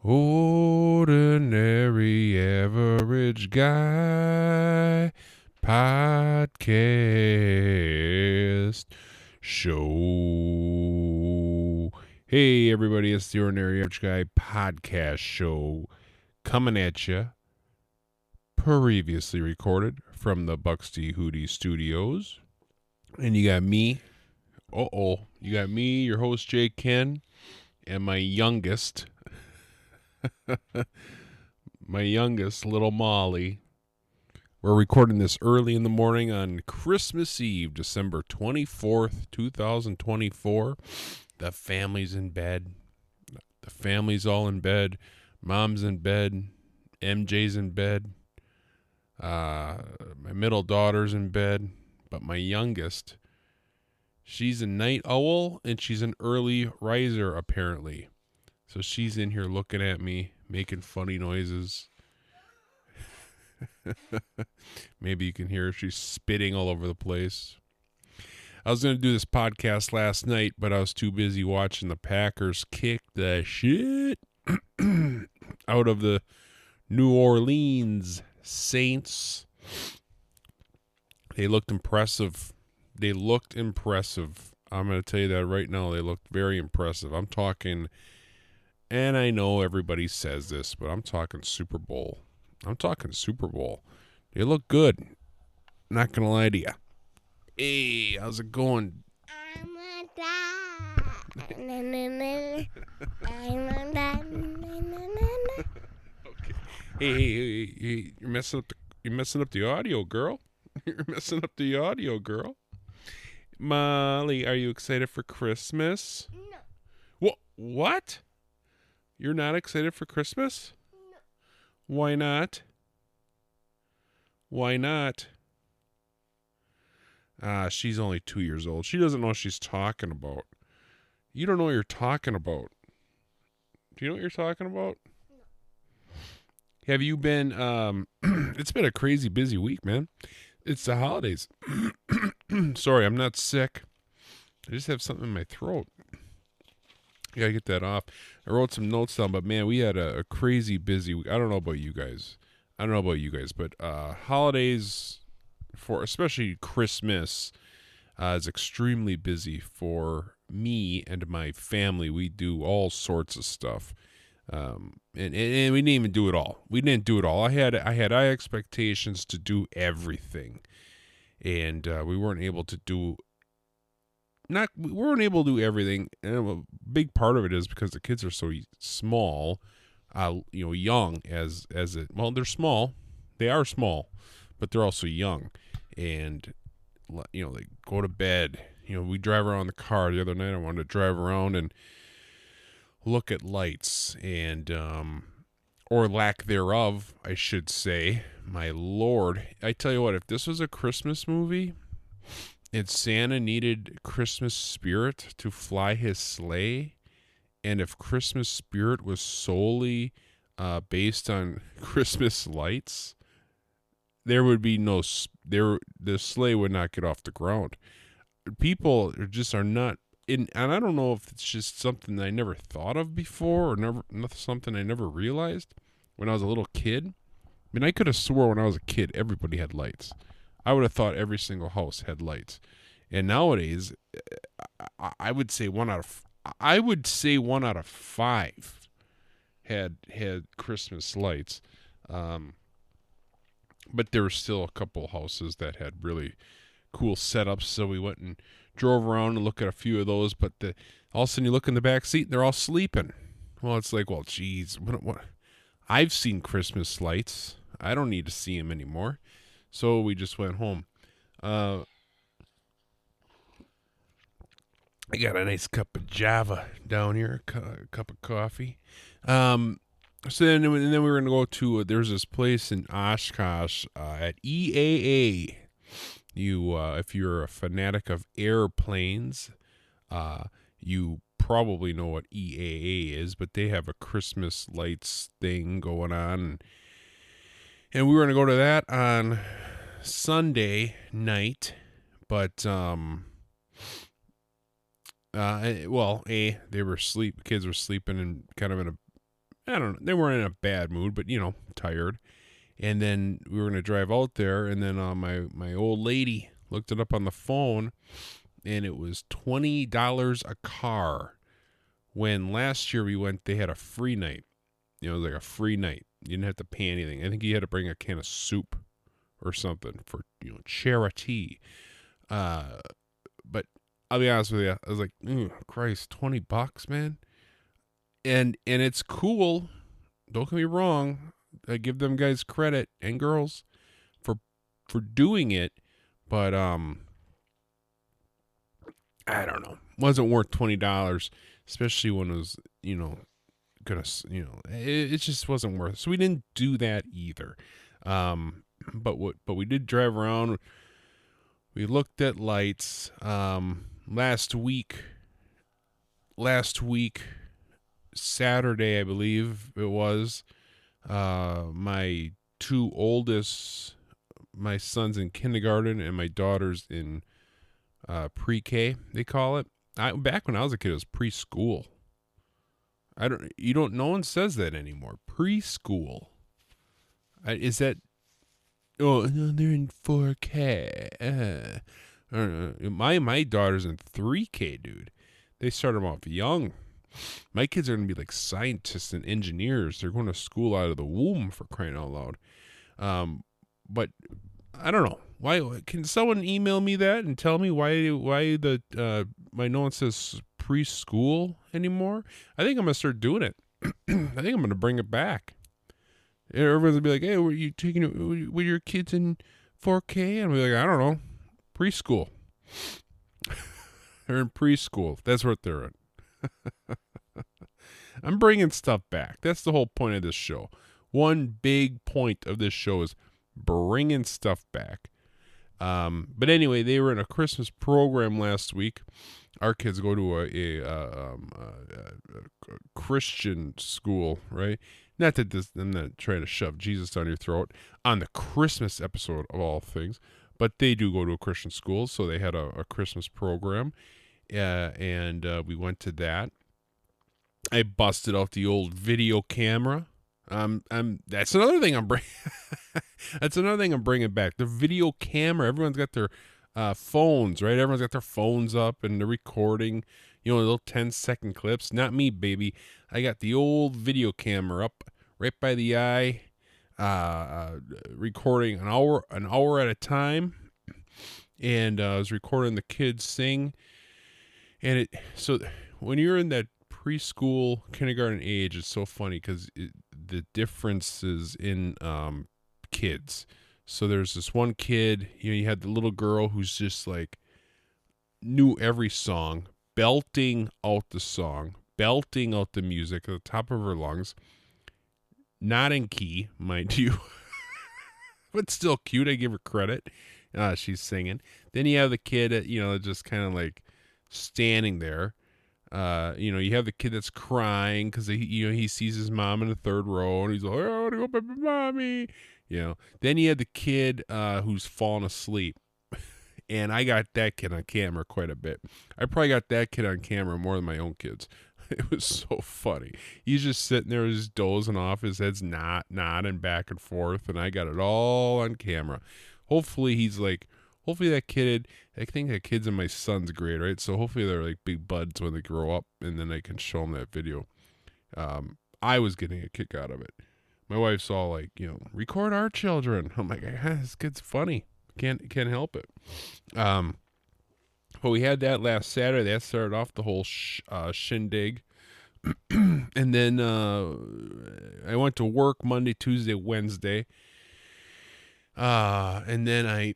Ordinary Average Guy Podcast Show. Hey, everybody, it's the Ordinary Average Guy Podcast Show coming at you. Previously recorded from the Buxty Hootie Studios. And you got me. You got me, your host, J-Kenn, and my youngest, little Molly. We're recording this early in the morning on Christmas Eve, December 24th, 2024. The family's in bed. The family's all in bed. Mom's in bed. MJ's in bed. My middle daughter's in bed. But my youngest, she's a night owl and she's an early riser, apparently. So she's in here looking at me, making funny noises. Maybe you can hear her. She's spitting all over the place. I was going to do this podcast last night, but I was too busy watching the Packers kick the shit out of the New Orleans Saints. They looked impressive. I'm going to tell you that right now. They looked very impressive. I'm talking, and I know everybody says this, but I'm talking Super Bowl. They look good. Not going to lie to you. Hey, how's it going? I'm a dad. Okay. Hey, you're messing up the audio, girl. You're messing up the audio, girl. Molly, are you excited for Christmas? No. What? You're not excited for Christmas? No. Why not? She's only 2 years old. She doesn't know what she's talking about. You don't know what you're talking about. Do you know what you're talking about? No. Have you been, it's been a crazy busy week, man. It's the holidays. Sorry, I'm not sick. I just have something in my throat. I gotta get that off. I wrote some notes down, but man, we had a crazy busy week. I don't know about you guys, but holidays, for especially Christmas, is extremely busy for me and my family. We do all sorts of stuff. And we didn't even do it all. I had high expectations to do everything, and we weren't able to do everything. And a big part of it is because the kids are so small, young as it. Well, they're small. They are small, but they're also young, and they go to bed. We drive around the car the other night. I wanted to drive around and look at lights and or lack thereof, I should say. My Lord, I tell you what, if this was a Christmas movie and Santa needed Christmas spirit to fly his sleigh, and if Christmas spirit was solely based on Christmas lights, there would be the sleigh would not get off the ground. People are not. And I don't know if it's just something that I never thought of before, or something I never realized when I was a little kid. I mean, I could have swore when I was a kid everybody had lights. I would have thought every single house had lights. And nowadays, I would say one out of five had Christmas lights. But there were still a couple houses that had really cool setups, so we went and drove around and looked at a few of those, but all of a sudden you look in the back seat and they're all sleeping. Well, it's like, well, geez, what? I've seen Christmas lights. I don't need to see them anymore. So we just went home. I got a nice cup of Java down here, a cup of coffee. So then we were going to go to, there's this place in Oshkosh at EAA. If you're a fanatic of airplanes, you probably know what EAA is, but they have a Christmas lights thing going on. And we were going to go to that on Sunday night, but they were kids were sleeping in kind of in I don't know. They weren't in a bad mood, but tired. And then we were gonna drive out there, and then my old lady looked it up on the phone, and it was $20 a car. When last year we went, they had a free night. It was like a free night. You didn't have to pay anything. I think you had to bring a can of soup or something for charity. But I'll be honest with you, I was like, Christ, $20, man. And it's cool. Don't get me wrong. I give them guys credit and girls for doing it, but I don't know. Wasn't worth $20, especially when it was it just wasn't worth it. So we didn't do that either. But we did drive around. We looked at lights. Last week, Saturday, I believe it was. My two oldest, my son's in kindergarten and my daughter's in pre-K. They call it. Back when I was a kid, it was preschool. No one says that anymore. Preschool. Is that? Oh, no, they're in 4K. My daughter's in 3K, dude. They start them off young. My kids are gonna be like scientists and engineers. They're going to school out of the womb, for crying out loud. But I don't know. Why can someone email me that and tell me why my no one says preschool anymore? I think I'm gonna start doing it. I think I'm gonna bring it back. Everyone's gonna be like, "Hey, were you taking it with your kids in 4K?" And I'm like, "I don't know, preschool." They're in preschool. That's what they're in. I'm bringing stuff back. That's the whole point of this show. One big point of this show is bringing stuff back. But anyway, they were in a Christmas program last week. Our kids go to a Christian school, right? Not that I'm not trying to shove Jesus down your throat on the Christmas episode of all things, but they do go to a Christian school, so they had a Christmas program, and we went to that. I busted out the old video camera. That's another thing I'm bringing. That's another thing I'm bringing back. The video camera. Everyone's got their phones, right? Everyone's got their phones up and they're recording, little 10-second clips. Not me, baby. I got the old video camera up right by the eye, recording an hour at a time, and I was recording the kids sing. And so when you're in that preschool, kindergarten age, it's so funny because the differences in kids. So there's this one kid, you had the little girl who's just like knew every song, belting out the song, belting out the music at the top of her lungs, not in key, mind you, but still cute. I give her credit. She's singing. Then you have the kid, just kind of like standing there. You have the kid that's crying because he sees his mom in the third row and he's like, "I want to go back to mommy." Then you have the kid who's falling asleep, and I got that kid on camera quite a bit. I probably got that kid on camera more than my own kids. It was so funny. He's just sitting there, just dozing off. His head's nodding back and forth, and I got it all on camera. Hopefully that kid, I think that kid's in my son's grade, right? So hopefully they're like big buds when they grow up, and then I can show them that video. I was getting a kick out of it. My wife's all like, record our children. I'm like, this kid's funny. Can't help it. But we had that last Saturday. That started off the whole shindig. And then I went to work Monday, Tuesday, Wednesday. And then I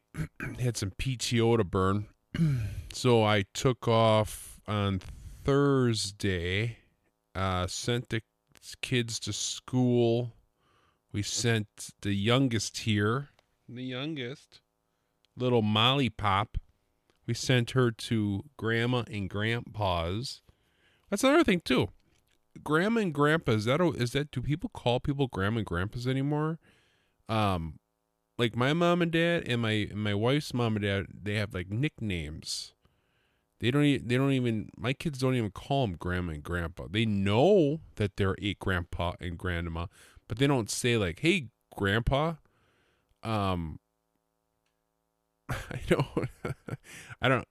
had some PTO to burn. So I took off on Thursday, sent the kids to school. We sent the youngest here, little Molly Pop. We sent her to Grandma and Grandpa's. That's another thing too. Grandma and Grandpa, is that do people call people Grandma and Grandpas anymore? Like my mom and dad and my wife's mom and dad, they have like nicknames. They don't even. My kids don't even call them grandma and grandpa. They know that they're a grandpa and grandma, but they don't say like, "Hey, grandpa." Um, I don't. I don't.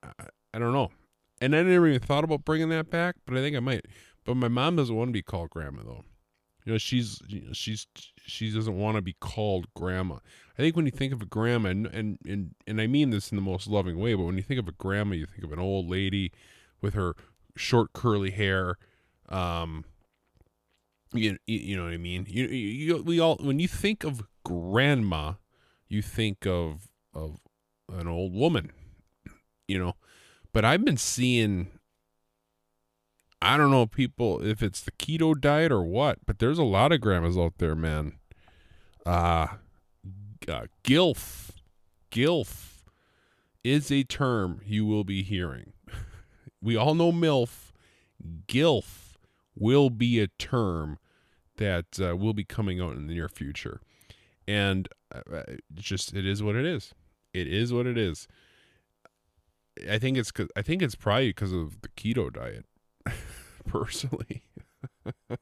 I don't know. And I never even thought about bringing that back, but I think I might. But my mom doesn't want to be called grandma though. She doesn't want to be called grandma. I think when you think of a grandma, and I mean this in the most loving way, but when you think of a grandma, you think of an old lady with her short curly hair. Um, you know what I mean. We all, when you think of grandma, you think of an old woman. You know, but I've been seeing, I don't know, people, if it's the keto diet or what, but there's a lot of grandmas out there, man. Uh, GILF. GILF is a term you will be hearing. We all know MILF. GILF will be a term that will be coming out in the near future. And it is what it is. It is what it is. I think it's probably because of the keto diet. Personally, I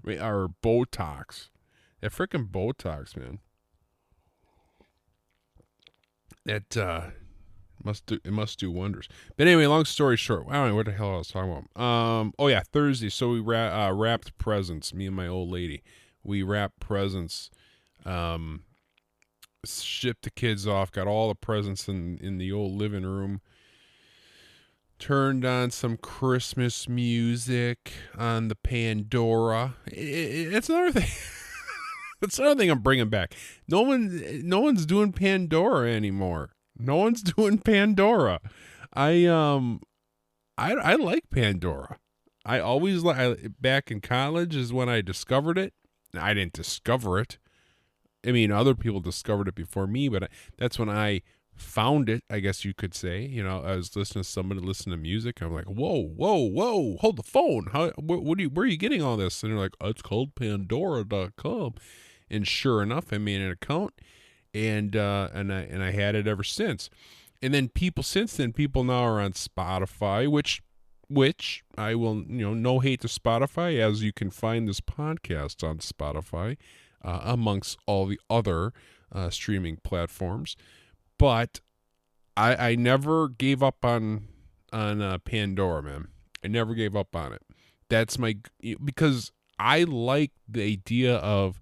mean, our Botox, that freaking Botox, man. That must do wonders. But anyway, long story short, I don't know what the hell I was talking about. Oh yeah, Thursday. So we wrapped presents. Me and my old lady, we wrapped presents. Shipped the kids off. Got all the presents in the old living room. Turned on some Christmas music on the Pandora. It's another thing. That's another thing I'm bringing back. No one's doing Pandora anymore. No one's doing Pandora. I like Pandora. I always back in college is when I discovered it. I didn't discover it. I mean, other people discovered it before me, but that's when I found it, I guess you could say. You know, I was listening to somebody listen to music. I'm like, whoa, hold the phone. Where are you getting all this? And they're like, oh, it's called Pandora.com. And sure enough, I made an account, and I had it ever since. And then people now are on Spotify, which I will, no hate to Spotify, as you can find this podcast on Spotify, amongst all the other streaming platforms. But I never gave up on Pandora, man. I never gave up on it. That's because I like the idea of,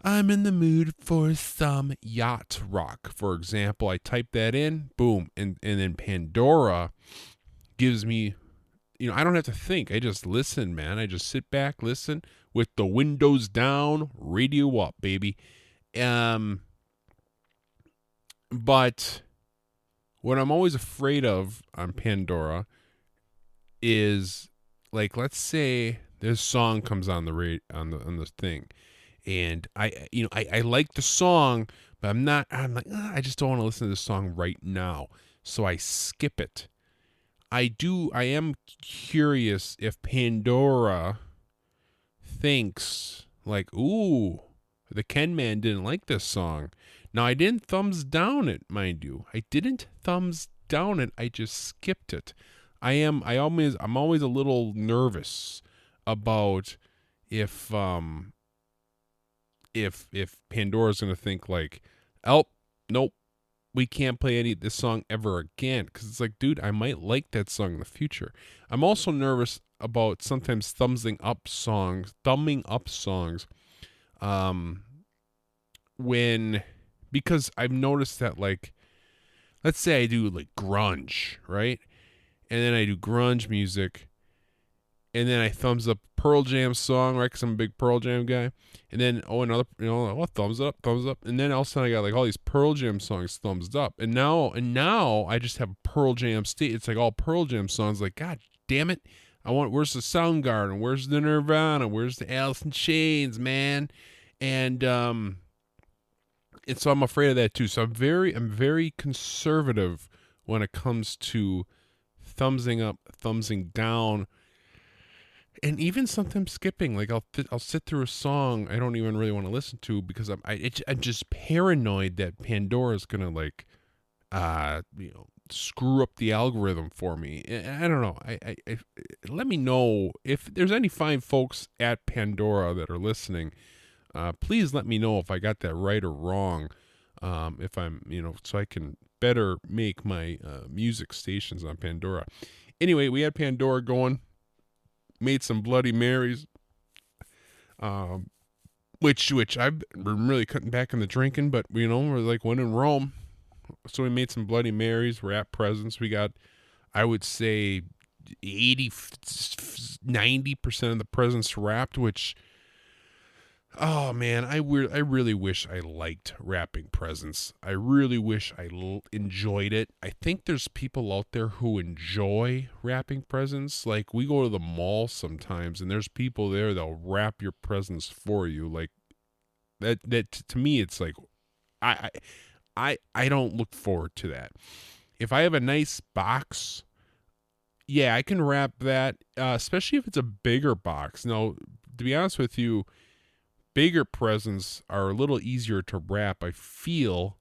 I'm in the mood for some yacht rock. For example, I type that in, boom, and then Pandora gives me, I don't have to think. I just listen, man. I just sit back, listen with the windows down, radio up, baby. But what I'm always afraid of on Pandora is, like, let's say this song comes on on the thing, and I like the song, but I'm like, I just don't want to listen to this song right now, so I skip it. I am curious if Pandora thinks like, ooh, the Ken man didn't like this song. Now, I didn't thumbs down it, mind you. I didn't thumbs down it. I just skipped it. I'm always a little nervous about if Pandora's going to think like, oh, nope, we can't play this song ever again. Because it's like, dude, I might like that song in the future. I'm also nervous about sometimes thumbing up songs, because I've noticed that, like, let's say I do like grunge, right? And then I do grunge music, and then I thumbs up Pearl Jam song, right? Because I'm a big Pearl Jam guy. And then, another, thumbs up. And then all of a sudden I got like all these Pearl Jam songs thumbs up. And now I just have Pearl Jam state. It's like all Pearl Jam songs. Like, God damn it. Where's the Soundgarden? Where's the Nirvana? Where's the Alice in Chains, man? And so I'm afraid of that too. So I'm very conservative when it comes to thumbsing up, thumbsing down, and even sometimes skipping. Like I'll sit through a song I don't even really want to listen to because I'm just paranoid that Pandora's gonna like, screw up the algorithm for me. I don't know. I let me know if there's any fine folks at Pandora that are listening. Please let me know if I got that right or wrong. If I'm, so I can better make my music stations on Pandora. Anyway, we had Pandora going, made some Bloody Marys, which I've been really cutting back on the drinking, but we're like when in Rome. So we made some Bloody Marys, wrapped presents. We got, I would say, 90% of the presents wrapped, which, oh man, I really wish I liked wrapping presents. I really wish I enjoyed it. I think there's people out there who enjoy wrapping presents. Like, we go to the mall sometimes, and there's people there that'll wrap your presents for you. Like, that to me, it's like, I don't look forward to that. If I have a nice box, yeah, I can wrap that, especially if it's a bigger box. Now, to be honest with you, bigger presents are a little easier to wrap, I feel.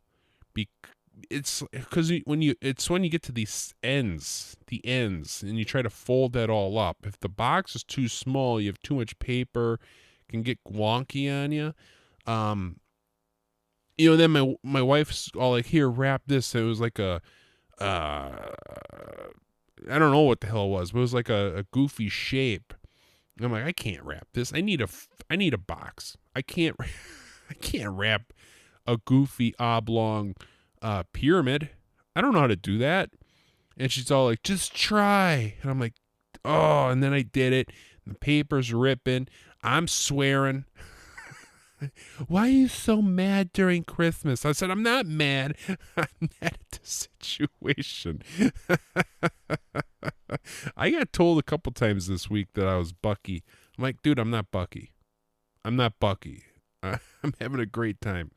It's because when you get to the ends, and you try to fold that all up. If the box is too small, you have too much paper, it can get wonky on you. Then my wife's all like, here, wrap this. It was like a, I don't know what the hell it was, but it was like a goofy shape. And I'm like, I can't wrap this. I need a box. I can't wrap a goofy oblong pyramid. I don't know how to do that. And she's all like, just try. And I'm like, oh, and then I did it. And the paper's ripping. I'm swearing. Why are you so mad during Christmas? I said, I'm not mad. I'm mad at the situation. I got told a couple times this week that I was Bucky. I'm like, dude, I'm not Bucky. I'm not Bucky. I'm having a great time.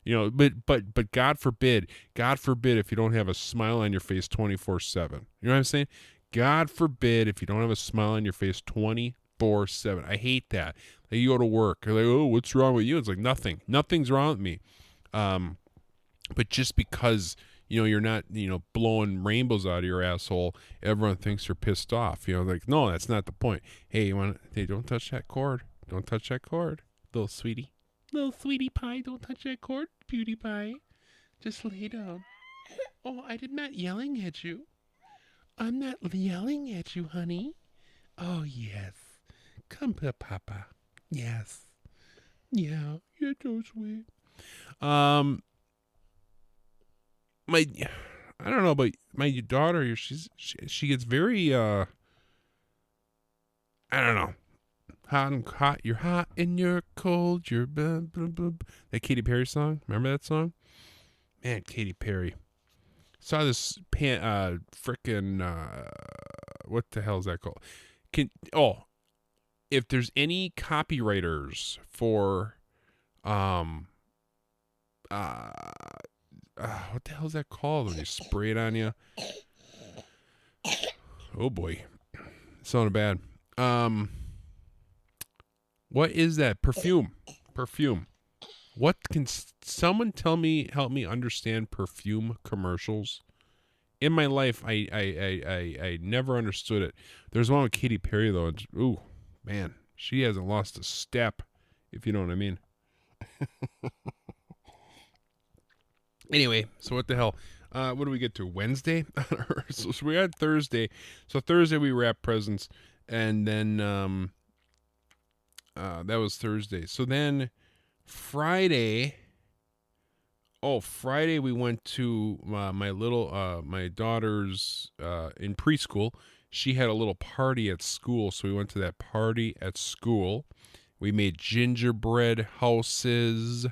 But God forbid if you don't have a smile on your face 24/7. You know what I'm saying? God forbid if you don't have a smile on your face 24/7. I hate that. Like, you go to work, you're like, oh, what's wrong with you? It's like, nothing's wrong with me. But just because you're not blowing rainbows out of your asshole, everyone thinks you're pissed off. Like, no, that's not the point. Hey, don't touch that cord. Don't touch that cord, little sweetie pie. Don't touch that cord, beauty pie. Just lay down. Oh, I did not yelling at you. I'm not yelling at you, honey. Oh, yes. Come to Papa. Yes. Yeah, you're so sweet. I don't know, but my daughter, she gets very, I don't know. Hot and hot, you're hot and you're cold, you're blah, blah, blah. That Katy Perry song. Remember that song? Man, Katy Perry. Saw this frickin' what the hell is that called? If there's any copywriters for what the hell is that called when you spray it on you? Oh boy. Sounded bad. What is that? Perfume. What can someone help me understand perfume commercials? In my life, I never understood it. There's one with Katy Perry though. Ooh, man, she hasn't lost a step, if you know what I mean. Anyway, so what the hell? What do we get to? Wednesday? So we had Thursday. So Thursday we wrapped presents, and then that was Thursday. So then Friday we went to my daughter's in preschool. She had a little party at school, so we went to that party at school. We made gingerbread houses,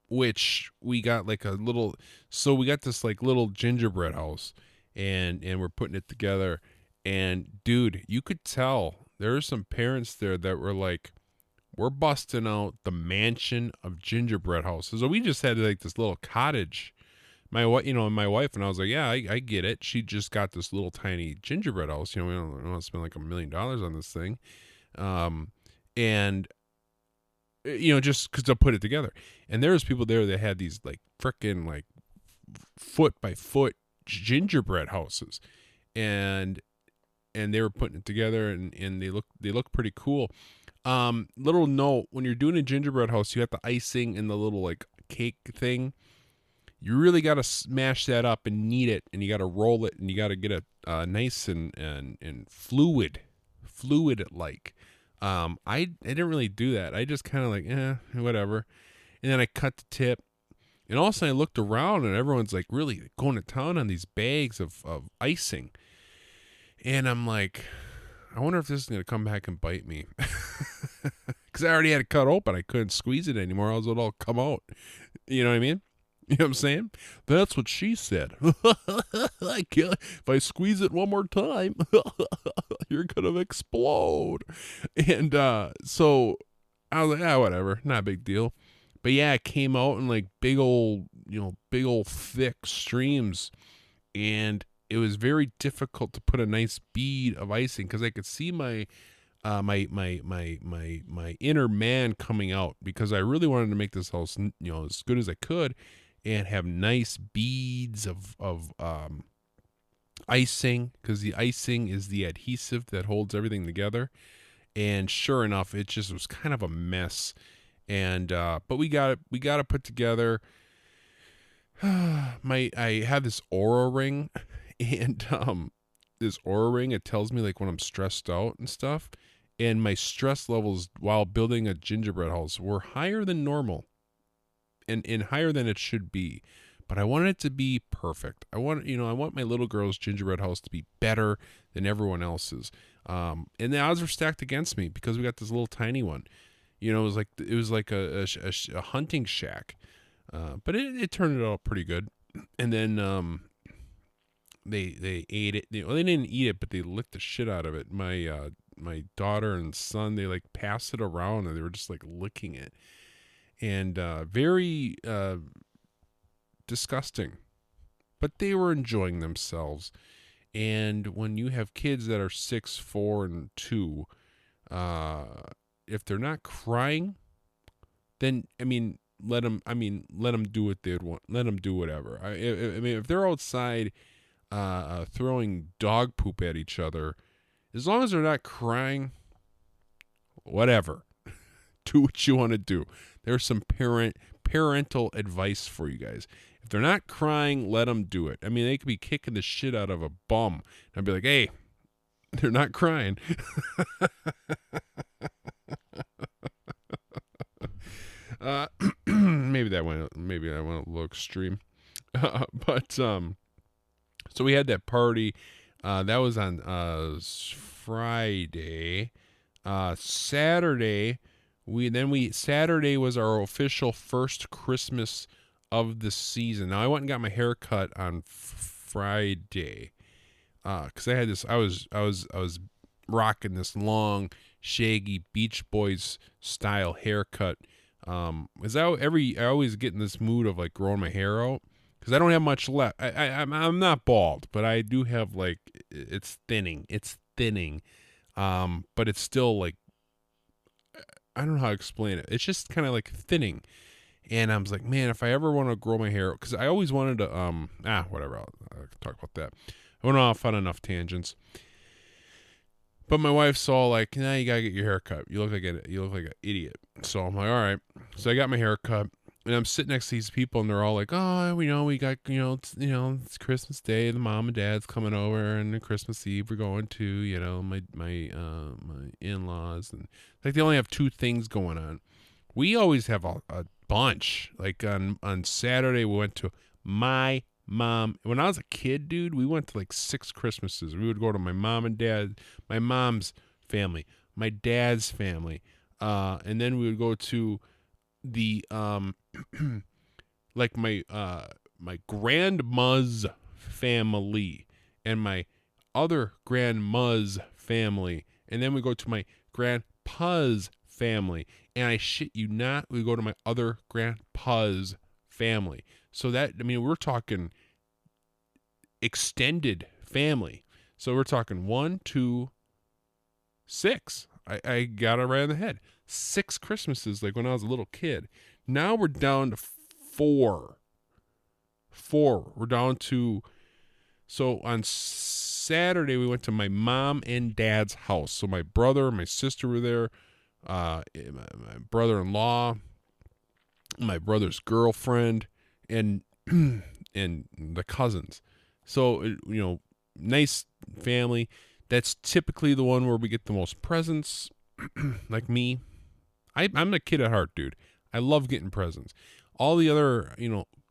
which we got like a little. So we got this like little gingerbread house, and we're putting it together. And dude, you could tell there were some parents there that were like, we're busting out the mansion of gingerbread houses. So we just had like this little cottage. My wife and I was like, yeah, I get it. She just got this little tiny gingerbread house. We don't want to spend like $1 million on this thing. And just because they'll put it together. And there was people there that had these like frickin' like foot by foot gingerbread houses, and they were putting it together, and they look pretty cool. Little note: when you're doing a gingerbread house, you have the icing and the little like cake thing. You really got to smash that up and knead it, and you got to roll it, and you got to get it nice and fluid like. I didn't really do that. I just kind of like whatever, and then I cut the tip, and all of a sudden I looked around, and everyone's like really going to town on these bags of icing, and I'm like, I wonder if this is gonna come back and bite me, because I already had it cut open. I couldn't squeeze it anymore, else it'll all come out. You know what I mean? You know what I'm saying? That's what she said. I can't, if I squeeze it one more time, you're going to explode. And so I was like, whatever. Not a big deal. But yeah, it came out in like big old thick streams. And it was very difficult to put a nice bead of icing because I could see my inner man coming out, because I really wanted to make this house, as good as I could, and have nice beads of icing, because the icing is the adhesive that holds everything together. And sure enough, it just was kind of a mess. And but we got it put together. I have this Aura ring, and this Aura ring, it tells me like when I'm stressed out and stuff. And my stress levels while building a gingerbread house were higher than normal. And higher than it should be, but I wanted it to be perfect. I want my little girl's gingerbread house to be better than everyone else's. And the odds were stacked against me because we got this little tiny one. It was like a hunting shack, but it turned out pretty good. And then they ate it. They didn't eat it, but they licked the shit out of it. My daughter and son, they like passed it around, and they were just like licking it. And very disgusting, but they were enjoying themselves. And when you have kids that are 6, 4, and 2, if they're not crying, then let them do what they'd want. Let them do whatever. I mean, if they're outside throwing dog poop at each other, as long as they're not crying, whatever. Do what you want to do. There's some parental advice for you guys. If they're not crying, let them do it. I mean, they could be kicking the shit out of a bum. And I'd be like, hey, they're not crying. Maybe I went a little extreme. But so we had that party. That was on Friday. Saturday. Saturday was our official first Christmas of the season. Now I went and got my hair cut on Friday, because I had this. I was rocking this long, shaggy Beach Boys style haircut. I always get in this mood of like growing my hair out, because I don't have much left. I'm not bald, but I do have like it's thinning. But it's still like, I don't know how to explain it. It's just kind of like thinning. And I was like, man, if I ever want to grow my hair, because I always wanted to, whatever. I'll talk about that. I went off on enough tangents. But my wife saw like, nah, you gotta get your hair cut. You look like an idiot. So I'm like, all right. So I got my hair cut, and I'm sitting next to these people, and they're all like, oh, we got, it's Christmas Day. The mom and dad's coming over, and then Christmas Eve we're going to, my in-laws, and like they only have 2 things going on. We always have a bunch. Like on Saturday we went to my mom. When I was a kid, dude, we went to like 6 Christmases. We would go to my mom and dad, my mom's family, my dad's family, and then we would go to the like my grandma's family and my other grandma's family, and then we go to my grandpa's family, and I shit you not, we go to my other grandpa's family. So that, we're talking extended family. So we're talking 1, 2, 6. I got it right in the head. 6 Christmases, like when I was a little kid. Now we're down to 4. 4. We're down to. So on Saturday we went to my mom and dad's house. So my brother, and my sister were there. My brother-in-law, my brother's girlfriend, and and the cousins. So nice family. That's typically the one where we get the most presents. Like me, I'm a kid at heart, dude. I love getting presents. All the other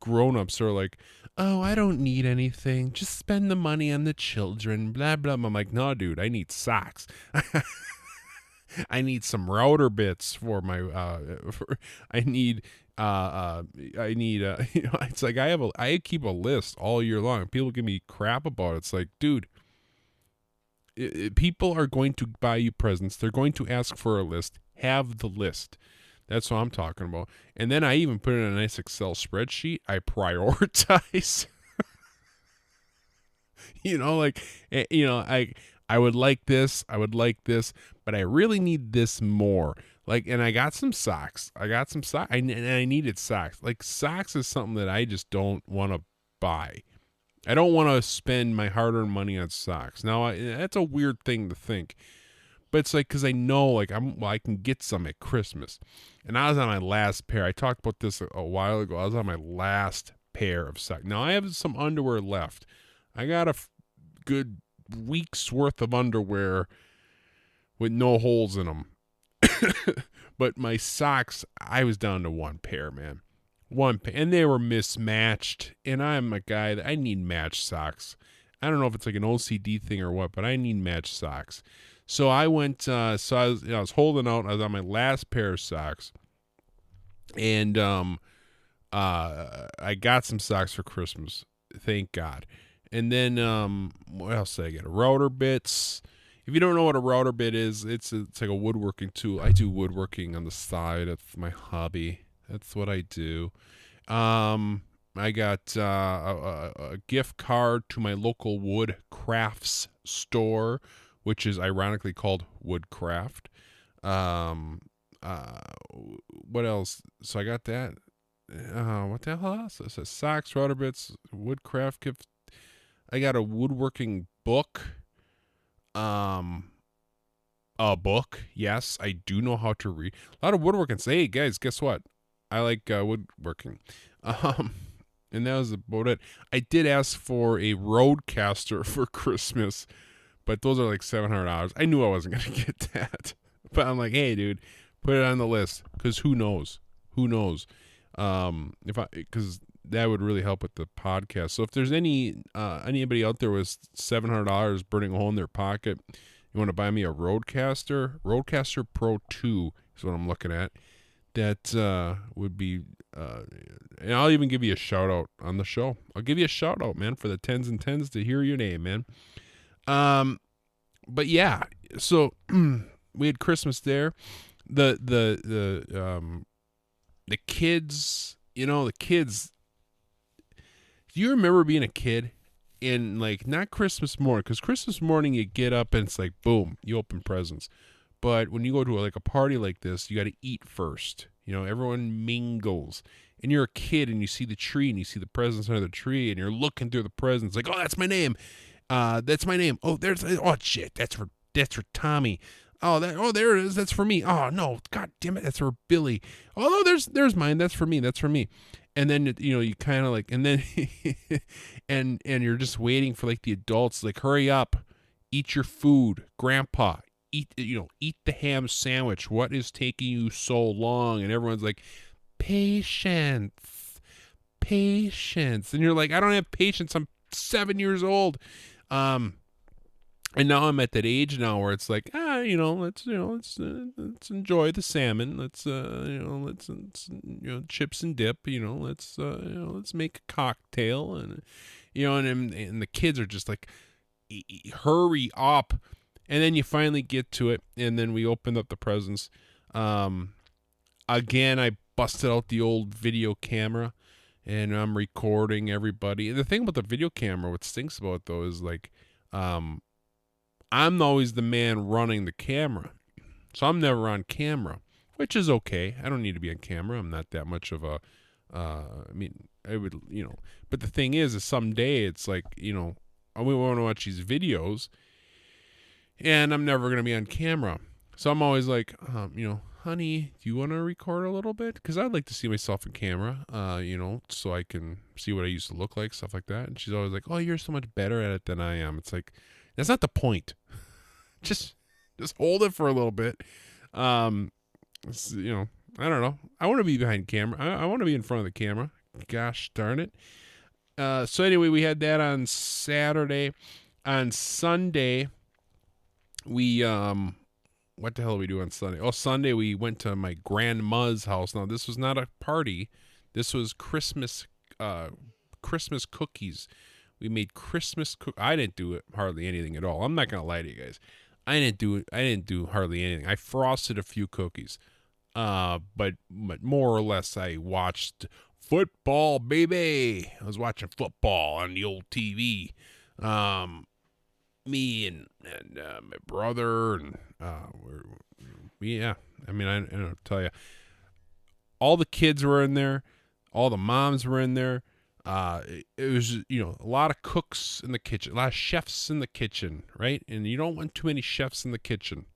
grown-ups are like, oh, I don't need anything. Just spend the money on the children. Blah blah. I'm like, no, dude. I need socks. I need some router bits for my. I need. It's like I keep a list all year long. People give me crap about it. It's like, dude, people are going to buy you presents. They're going to ask for a list. Have the list. That's what I'm talking about. And then I even put in a nice Excel spreadsheet. I prioritize. I would like this. I would like this, but I really need this more. And I got some socks. And I needed socks. Like, socks is something that I just don't want to buy. I don't want to spend my hard-earned money on socks. Now, that's a weird thing to think. But it's like, because I know, I can get some at Christmas. And I was on my last pair. I talked about this a while ago. I was on my last pair of socks. Now, I have some underwear left. I got a good week's worth of underwear with no holes in them. But my socks, I was down to one pair, man. One pair. And they were mismatched. And I'm a guy that I need matched socks. I don't know if it's like an OCD thing or what, but I need matched socks. So I went, I was holding out. I was on my last pair of socks. And I got some socks for Christmas. Thank God. And then, what else did I get? Router bits. If you don't know what a router bit is, it's like a woodworking tool. I do woodworking on the side. That's my hobby. That's what I do. I got a gift card to my local wood crafts store, which is ironically called Woodcraft. What else? So I got that. What the hell else? It says socks, router bits, Woodcraft gift. I got a woodworking book. A book. Yes, I do know how to read. A lot of woodworking. Say, hey guys, guess what? I like woodworking. And that was about it. I did ask for a Roadcaster for Christmas, but those are like $700. I knew I wasn't gonna get that, but I'm like, hey, dude, put it on the list because who knows? Who knows? Because that would really help with the podcast. So if there's anybody out there with $700 burning a hole in their pocket, you want to buy me a Roadcaster Pro 2 is what I'm looking at. That would be, and I'll even give you a shout out on the show. I'll give you a shout out, man, for the 10s and 10s to hear your name, man. But yeah, so we had Christmas there. The kids, the kids. Do you remember being a kid and not Christmas morning? Because Christmas morning you get up and it's like boom, you open presents. But when you go to a party like this, you got to eat first. Everyone mingles. And you're a kid and you see the tree and you see the presents under the tree and you're looking through the presents like, oh, that's my name. That's my name. Oh, shit, that's for Tommy. Oh, there it is. That's for me. Oh no, God damn it, that's for Billy. Oh, no, there's mine. That's for me. That's for me. And then you kind of and then and you're just waiting for the adults hurry up, eat your food, Grandpa. Eat the ham sandwich. What is taking you so long? And everyone's like, patience. And you're like, I don't have patience. I'm 7 years old. And now I'm at that age now where it's like, let's enjoy the salmon. Let's chips and dip. Let's make a cocktail and the kids are just like, hurry up. And then you finally get to it, and then we opened up the presents. Again, I busted out the old video camera, and I'm recording everybody. The thing about the video camera, what stinks about it, though, is I'm always the man running the camera. So I'm never on camera, which is okay. I don't need to be on camera. I'm not that much of a... I would, but the thing is someday it's like, I want to watch these videos and I'm never going to be on camera. So I'm always like, honey, do you want to record a little bit? Because I'd like to see myself in camera, so I can see what I used to look like, stuff like that. And she's always like, oh, you're so much better at it than I am. It's like, that's not the point. just hold it for a little bit. I don't know. I want to be behind camera. I want to be in front of the camera. Gosh darn it. So anyway, we had that on Saturday. On Sunday, we what the hell did we do on Sunday? Oh, Sunday we went to my grandma's house. Now this was not a party. This was Christmas cookies. We made Christmas I didn't do hardly anything at all. I'm not gonna lie to you guys. I didn't do hardly anything. I frosted a few cookies. But more or less I watched football, baby. I was watching football on the old TV. Me and my brother and yeah. I mean, I don't tell you. All the kids were in there. All the moms were in there. It was, a lot of cooks in the kitchen, a lot of chefs in the kitchen, right? And you don't want too many chefs in the kitchen.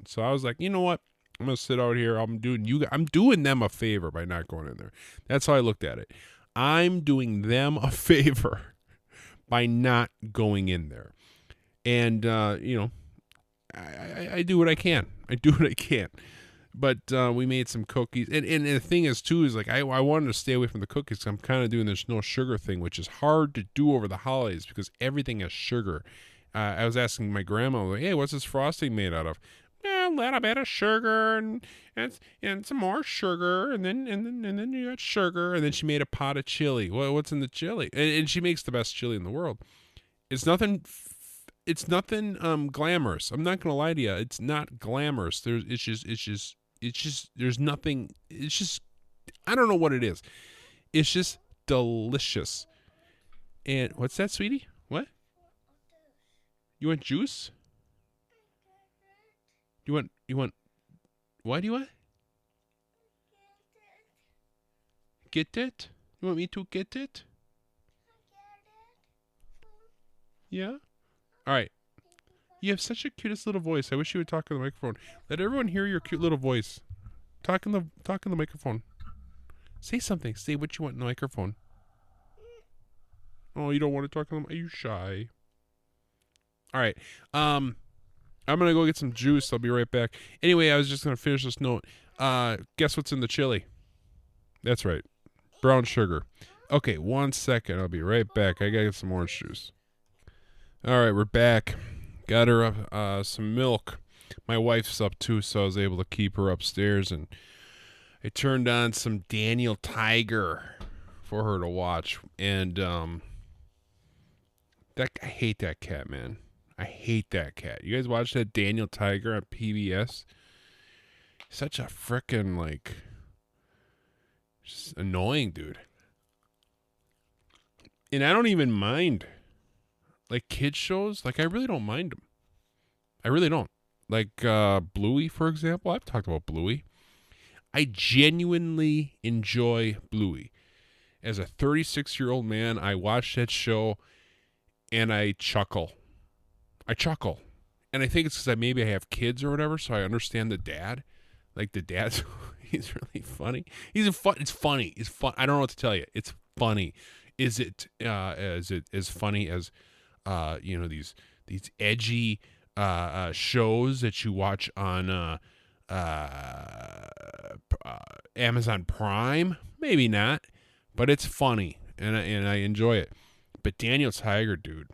So I was like, you know what? I'm gonna sit out here. I'm doing them a favor by not going in there. That's how I looked at it. I'm doing them a favor by not going in there. And I do what I can. But we made some cookies. And the thing is, too, is like I wanted to stay away from the cookies because I'm kind of doing this no sugar thing, which is hard to do over the holidays because everything has sugar. I was asking my grandma, like, hey, what's this frosting made out of? A little bit of sugar and some more sugar and then you got sugar, and then she made a pot of chili. Well, what's in the chili? And she makes the best chili in the world. It's nothing glamorous. I'm not gonna lie to you. It's not glamorous. There's nothing. It's just, I don't know what it is. It's just delicious. And what's that, sweetie? What? You want juice? You want what do you want? Get it? You want me to get it? Yeah? Alright. You have such a cutest little voice. I wish you would talk in the microphone. Let everyone hear your cute little voice. Talk in the microphone. Say something. Say what you want in the microphone. Oh, you don't want to talk in the... Are you shy? Alright. I'm going to go get some juice. I'll be right back. Anyway, I was just going to finish this note. Guess what's in the chili? That's right. Brown sugar. Okay, 1 second. I'll be right back. I got to get some orange juice. All right, we're back. Got her up some milk. My wife's up too, so I was able to keep her upstairs. And I turned on some Daniel Tiger for her to watch. And I hate that cat, man. I hate that cat. You guys watch that Daniel Tiger on PBS? Such a frickin' just annoying dude. And I don't even mind kids shows. I really don't mind them. I really don't. Bluey, for example. I've talked about Bluey. I genuinely enjoy Bluey. As a 36-year-old man, I watch that show and I chuckle. And I think it's because maybe I have kids or whatever, so I understand the dad. The dad's, he's really funny. It's funny. It's fun. I don't know what to tell you. It's funny. Is it as funny as, these edgy shows that you watch on Amazon Prime? Maybe not, but it's funny and I enjoy it. But Daniel Tiger, dude.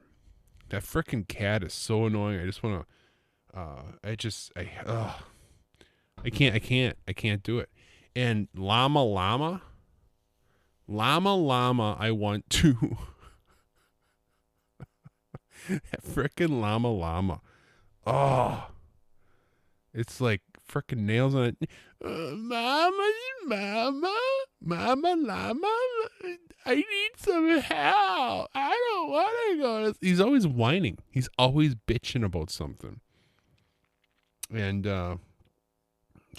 That frickin' cat is so annoying. I just want to, I can't do it. And Llama, I want to, that frickin' Llama. Oh, it's like frickin' nails on it. Mama, llama, I need some help. I don't want to go. He's always whining. He's always bitching about something. And so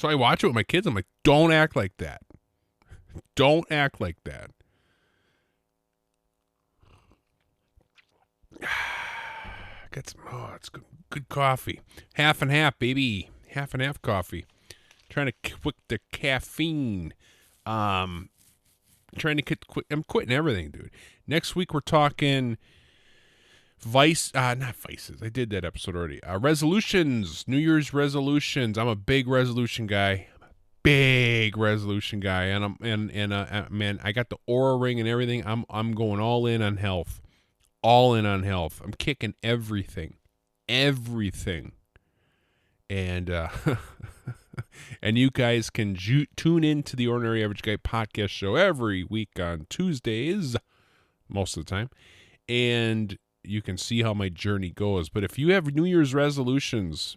I watch it with my kids. I'm like, don't act like that. Don't act like that. Got some, it's good coffee. Half and half, baby. Half and half coffee. Trying to quit the caffeine. Trying to quit. I'm quitting everything, dude. Next week we're talking not vices. I did that episode already. Resolutions, New Year's resolutions. I'm a big resolution guy. And man, I got the aura ring and everything. I'm going all in on health. All in on health. I'm kicking everything. And and you guys can tune in to the Ordinary Average Guy podcast show every week on Tuesdays, most of the time, and you can see how my journey goes. But if you have New Year's resolutions,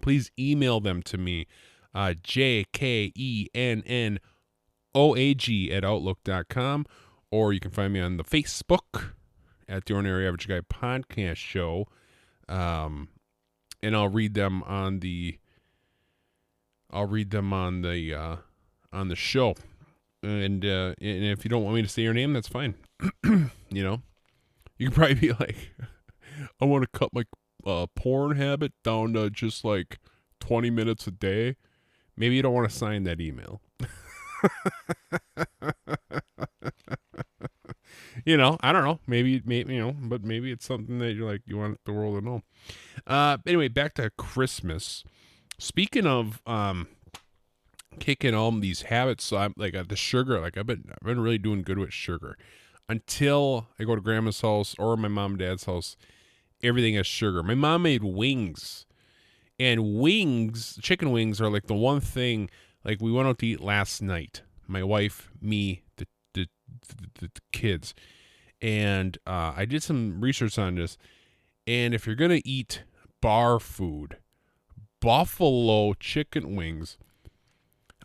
please email them to me, JKENNOAG@outlook.com, or you can find me on the Facebook at the Ordinary Average Guy podcast show, and I'll read them on the show. And if you don't want me to say your name, that's fine. You can probably be like, I want to cut my porn habit down to just like 20 minutes a day. Maybe you don't want to sign that email. I don't know. Maybe, but maybe it's something that you're like, you want the world to know. Anyway, back to Christmas. Speaking of kicking all these habits, so I'm like the sugar. Like I've been really doing good with sugar. Until I go to grandma's house or my mom and dad's house, everything has sugar. My mom made wings, and chicken wings are like the one thing. Like we went out to eat last night. My wife, me, the kids, and I did some research on this. And if you're gonna eat bar food, buffalo chicken wings,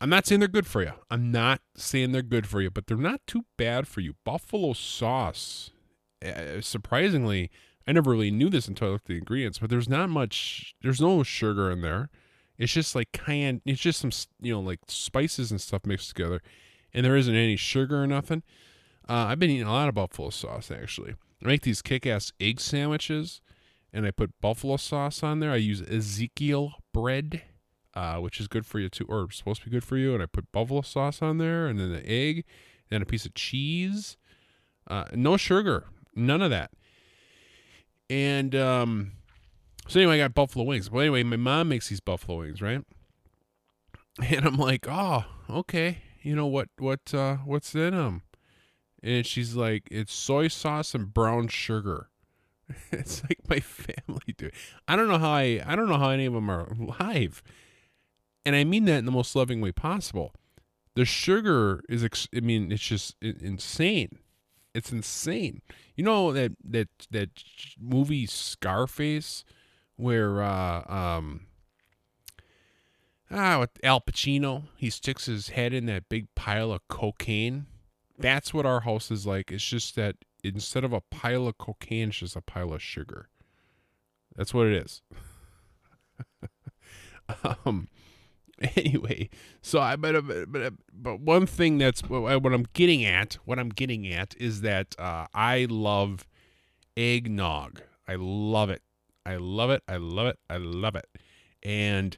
I'm not saying they're good for you. But they're not too bad for you. Buffalo sauce, surprisingly, I never really knew this until I looked at the ingredients, but there's no sugar in there. It's just like it's just some, like spices and stuff mixed together, and there isn't any sugar or nothing. I've been eating a lot of buffalo sauce, actually. I make these kick-ass egg sandwiches, and I put buffalo sauce on there. I use Ezekiel bread, which is good for you too, or supposed to be good for you. And I put buffalo sauce on there, and then the egg, and a piece of cheese. No sugar, none of that. And so anyway, I got buffalo wings. Well, anyway, my mom makes these buffalo wings, right? And I'm like, oh, okay. What's in them? And she's like, it's soy sauce and brown sugar. It's like my family, dude. I don't know how any of them are alive. And I mean that in the most loving way possible. The sugar is, it's just insane. It's insane. You know that movie Scarface, where with Al Pacino, he sticks his head in that big pile of cocaine. That's what our house is like. It's just that instead of a pile of cocaine, it's just a pile of sugar. That's what it is. Anyway, so but one thing that's what I'm getting at is that I love eggnog. I love it. And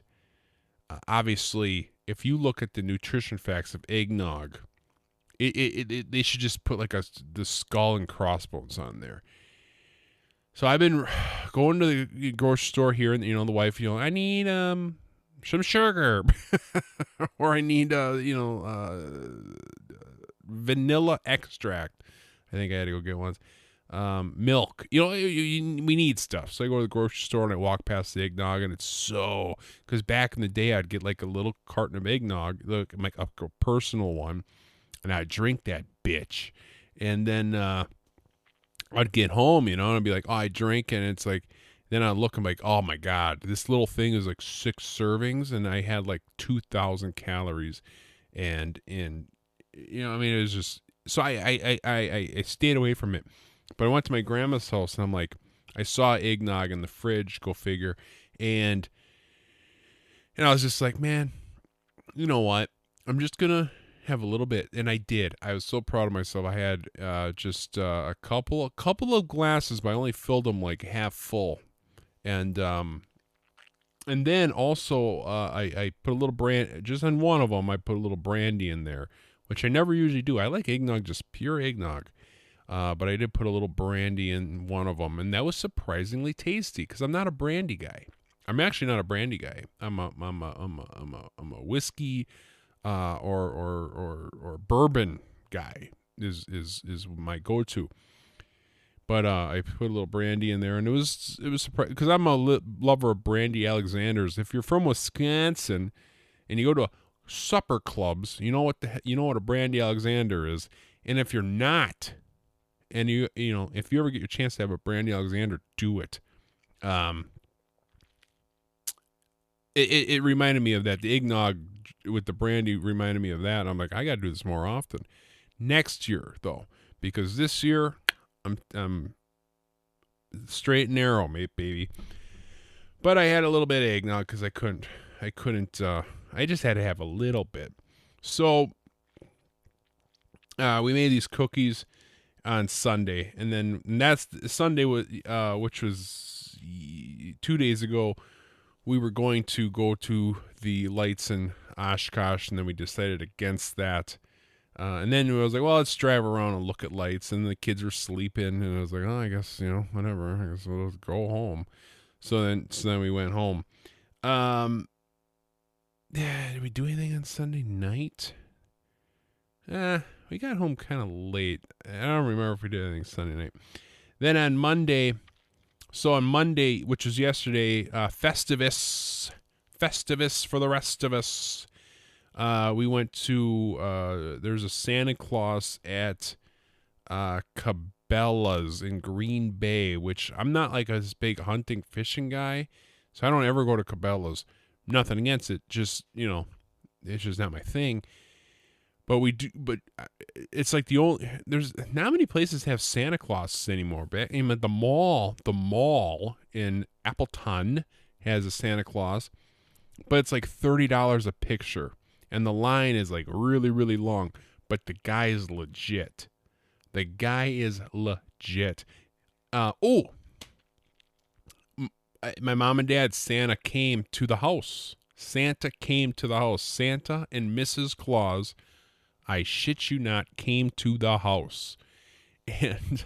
obviously, if you look at the nutrition facts of eggnog, they should just put like the skull and crossbones on there. So I've been going to the grocery store here, and the wife, I need some sugar, or I need vanilla extract. I think I had to go get one. Milk. We need stuff. So I go to the grocery store and I walk past the eggnog, and it's because back in the day I'd get like a little carton of eggnog, like a personal one, and I'd drink that bitch, and then I'd get home, and I'd be like, oh, I drank, and it's like, then I'd look and be like, oh my God, this little thing is like 6 servings, and I had like 2,000 calories, and it was just, so I stayed away from it. But I went to my grandma's house, and I'm like, I saw eggnog in the fridge, go figure, and I was just like, man, you know what? I'm just gonna have a little bit, and I did. I was so proud of myself. I had just a couple of glasses, but I only filled them like half full, and then also I put a little just on one of them. I put a little brandy in there, which I never usually do. I like eggnog, just pure eggnog. But I did put a little brandy in one of them, and that was surprisingly tasty because I'm not a brandy guy. I'm actually not a brandy guy. I'm a whiskey or bourbon guy is my go-to. But I put a little brandy in there, and it was surprising because I'm a lover of brandy Alexanders. If you're from Wisconsin and you go to supper clubs, you know what a brandy Alexander is, and if you're not, and you know if you ever get your chance to have a brandy Alexander, do it. It reminded me of that. The eggnog with the brandy reminded me of that. And I'm like, I got to do this more often. Next year, though, because this year I'm straight and narrow, mate, baby. But I had a little bit of eggnog because I couldn't. I just had to have a little bit. So we made these cookies on Sunday, and that's Sunday which was 2 days ago. We were going to go to the lights in Oshkosh, and then we decided against that. And then I was like, well, let's drive around and look at lights. And the kids were sleeping, and I was like, oh, I guess, whatever. I guess we'll go home. So then we went home. Did we do anything on Sunday night? We got home kind of late. I don't remember if we did anything Sunday night. Then on Monday... So on Monday, which was yesterday, Festivus for the rest of us. We went to, there's a Santa Claus at Cabela's in Green Bay, which I'm not like a big hunting, fishing guy, so I don't ever go to Cabela's. Nothing against it, just, it's just not my thing. But we do. But it's like there's not many places have Santa Claus anymore. But the mall in Appleton has a Santa Claus, but it's like $30 a picture, and the line is like really, really long. But the guy is legit. My mom and dad, Santa came to the house. Santa and Mrs. Claus, I shit you not, came to the house. And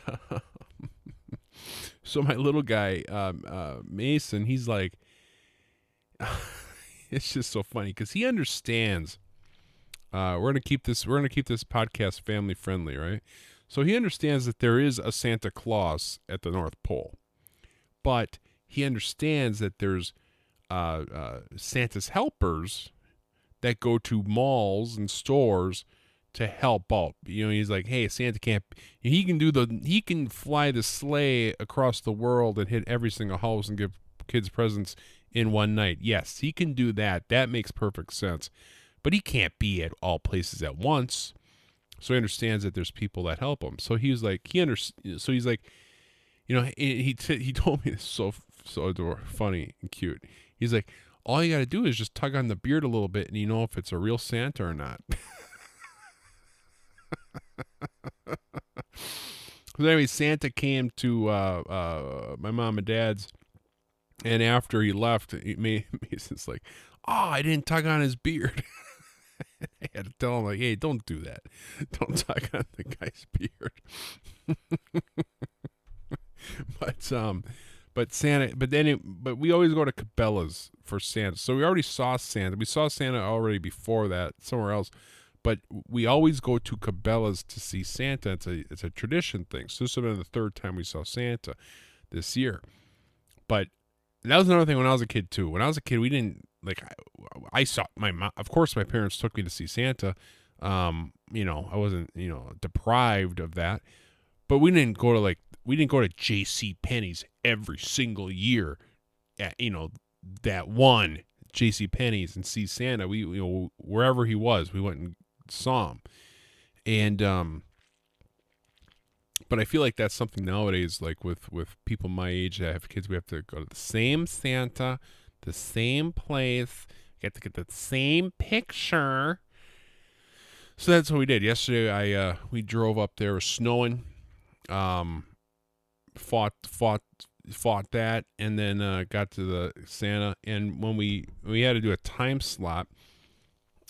so my little guy, Mason, he's like, it's just so funny because he understands. We're gonna keep this podcast family friendly, right? So he understands that there is a Santa Claus at the North Pole, but he understands that there's Santa's helpers that go to malls and stores to help out. He's like, hey, Santa can't. He can fly the sleigh across the world and hit every single house and give kids presents in one night. Yes, he can do that. That makes perfect sense. But he can't be at all places at once. So he understands that there's people that help him. So he's like, So he's like, he told me this so adorable, funny and cute. He's like, all you got to do is just tug on the beard a little bit, and you know if it's a real Santa or not. So anyway, Santa came to my mom and dad's, and after he left, Mason's like, oh, I didn't tug on his beard. I had to tell him, like, hey, don't do that. Don't tug on the guy's beard. But we always go to Cabela's for Santa. So we already saw Santa. We saw Santa already before that somewhere else. But we always go to Cabela's to see Santa. It's a tradition thing. So this has been the third time we saw Santa this year. But that was another thing when I was a kid too. When I was a kid, we didn't I saw my mom. Of course, my parents took me to see Santa. I wasn't deprived of that. But we didn't go to J.C. Penney's every single year at that one J.C. Penney's and see Santa. We wherever he was, we went and saw him. And but I feel like that's something nowadays, like with people my age that have kids, we have to go to the same Santa, the same place, get to get the same picture. So that's what we did yesterday. We drove up there. It was snowing. Fought that, and then got to the Santa. And when we had to do a time slot,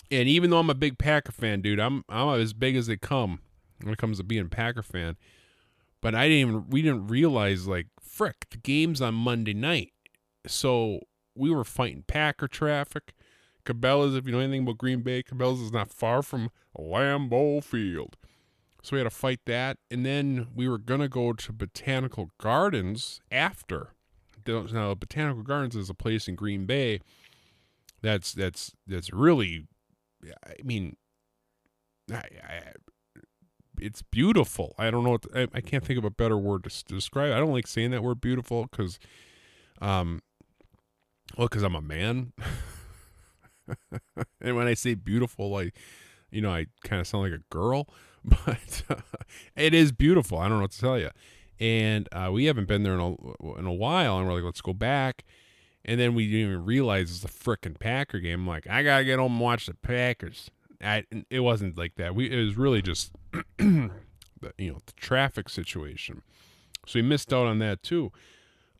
and even though I'm a big Packer fan, dude, I'm as big as they come when it comes to being a Packer fan. But we didn't realize, like, frick, the game's on Monday night. So we were fighting Packer traffic. Cabela's, if you know anything about Green Bay, Cabela's is not far from Lambeau Field. So we had to fight that. And then we were going to go to Botanical Gardens after. Now, Botanical Gardens is a place in Green Bay that's really, I mean, it's beautiful. I don't know I can't think of a better word to describe it. I don't like saying that word beautiful because I'm a man. And when I say beautiful, I kind of sound like a girl, but it is beautiful. I don't know what to tell you. And we haven't been there in a while, and we're like, let's go back. And then we didn't even realize it's a frickin' Packer game. I'm like, I gotta get home and watch the Packers. It wasn't like that. It was really just the traffic situation. So we missed out on that too.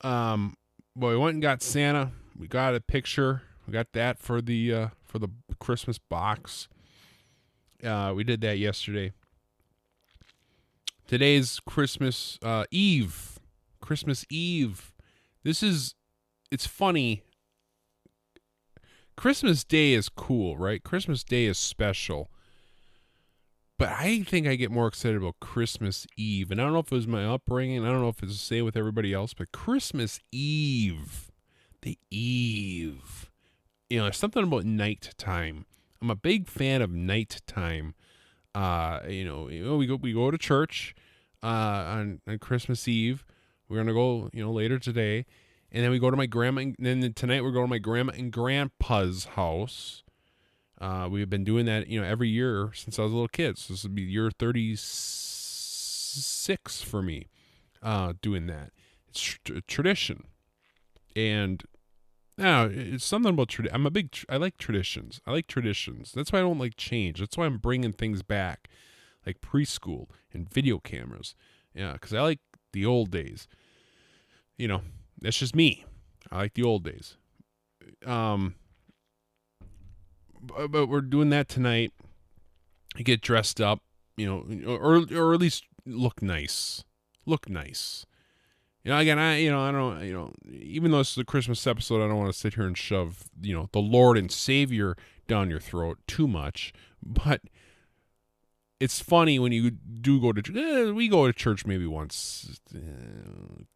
But we went and got Santa. We got a picture. We got that for the Christmas box. We did that yesterday. Today's Christmas Eve. Christmas Eve. It's funny. Christmas Day is cool, right? Christmas Day is special. But I think I get more excited about Christmas Eve. And I don't know if it was my upbringing. I don't know if it's the same with everybody else. But Christmas Eve. The Eve. There's something about nighttime. I'm a big fan of nighttime. We go to church on Christmas Eve. We're gonna go, later today, and then we go to my grandma. And then tonight we're going to my grandma and grandpa's house. We've been doing that, every year since I was a little kid. So this will be year 36 for me, doing that. It's tradition, and it's something about tradition. I like traditions. That's why I don't like change. That's why I'm bringing things back, like preschool and video cameras. Yeah, because I like the old days. That's just me. I like the old days. But we're doing that tonight. I get dressed up, or at least look nice. Again, I don't, even though this is a Christmas episode, I don't want to sit here and shove, the Lord and Savior down your throat too much. But it's funny when you do go to, we go to church maybe once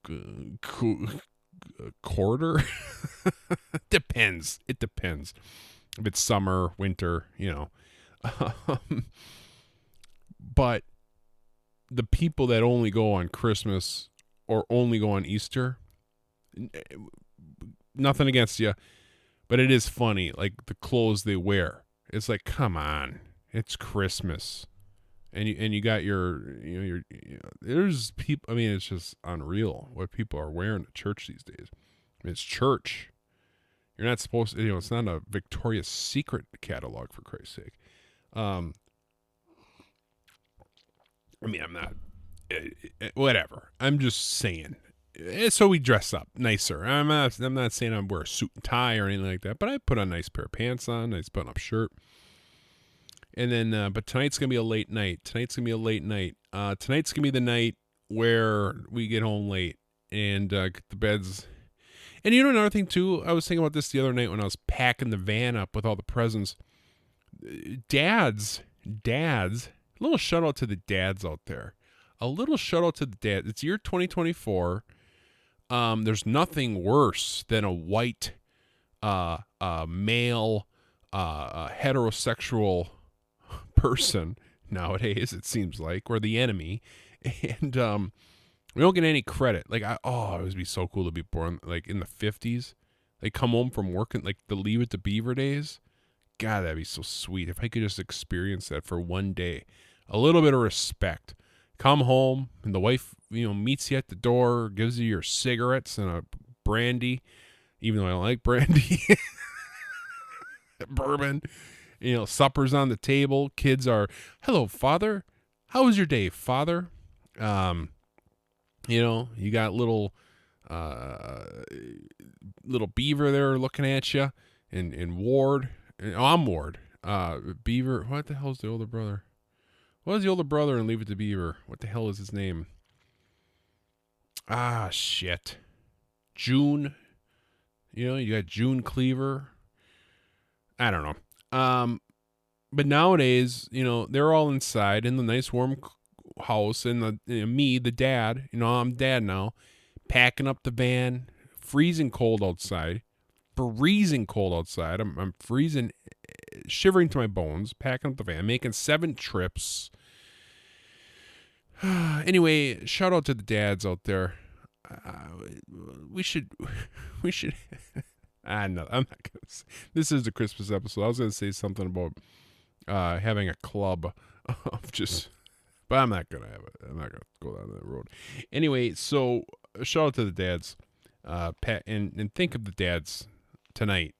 a quarter. Depends. It depends. If it's summer, winter, But the people that only go on Christmas or only go on Easter, nothing against you, but it is funny, like the clothes they wear. It's like, come on, it's Christmas, and you got your there's people. I mean, it's just unreal what people are wearing to church these days. I mean, it's church. You're not supposed to, it's not a Victoria's Secret catalog, for Christ's sake. I mean, I'm not. Whatever. I'm just saying. So we dress up nicer. I'm not saying I'm wear a suit and tie or anything like that, but I put a nice pair of pants on, nice button-up shirt. And then, but tonight's gonna be a late night. Tonight's gonna be the night where we get home late and get the beds. And another thing too, I was thinking about this the other night when I was packing the van up with all the presents. Dads. A little shout out to the dads out there. It's year 2024. There's nothing worse than a white male heterosexual person nowadays, it seems like, or the enemy. And we don't get any credit. Like, it would be so cool to be born like in the 50s. They come home from work and like the Leave It to Beaver days. God, that'd be so sweet if I could just experience that for one day. A little bit of respect. Come home and the wife, meets you at the door, gives you your cigarettes and a brandy, even though I don't like brandy, bourbon, Supper's on the table. Kids are, hello, Father. How was your day, Father? You got little Beaver there looking at you, and Ward. I'm Ward. Beaver. What the hell is the older brother? What is the older brother in Leave It to Beaver? What the hell is his name? Shit. June. You got June Cleaver. I don't know. But nowadays, they're all inside in the nice warm house, and me, the dad, I'm dad now, packing up the van, freezing cold outside, freezing cold outside. I'm freezing, shivering to my bones, packing up the van, making 7 trips. Anyway, shout out to the dads out there. We should. No, I'm not gonna say. This is the Christmas episode. I was gonna say something about having a club of just, but I'm not gonna have it. I'm not gonna go down that road. Anyway, so shout out to the dads, Pat, and think of the dads tonight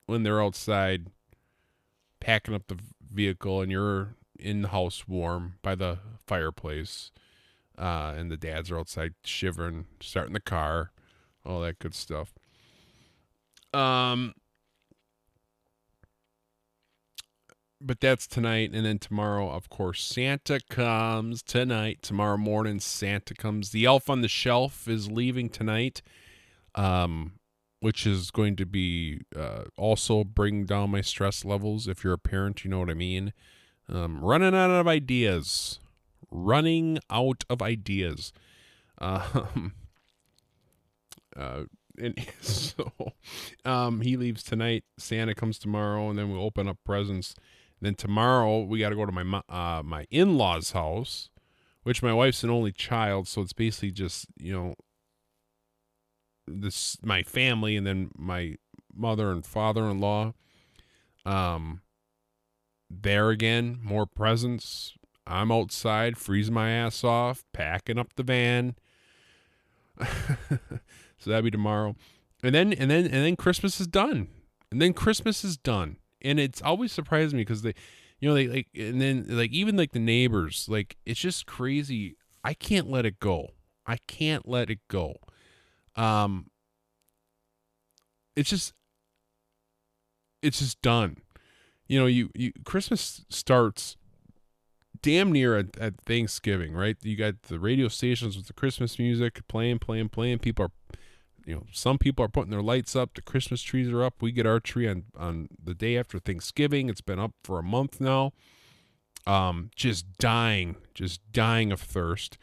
when they're outside packing up the vehicle and you're in the house warm by the fireplace, and the dads are outside shivering, starting the car, all that good stuff. But that's tonight, and then tomorrow, of course, Santa comes tonight. Tomorrow morning, Santa comes. The Elf on the Shelf is leaving tonight, which is going to be also bring down my stress levels. If you're a parent, you know what I mean. Running out of ideas. And so he leaves tonight. Santa comes tomorrow, and then we'll open up presents. Then tomorrow we got to go to my in-laws' house, which my wife's an only child, so it's basically just my family and then my mother and father-in-law. There again, more presents. I'm outside freezing my ass off, packing up the van. So that'll be tomorrow, and then Christmas is done, and it's always surprised me because they like, and then like even like the neighbors, like it's just crazy. I can't let it go. It's just done. You Christmas starts damn near at Thanksgiving, right? You got the radio stations with the Christmas music playing. People are, some people are putting their lights up. The Christmas trees are up. We get our tree on the day after Thanksgiving. It's been up for a month now. Just dying of thirst.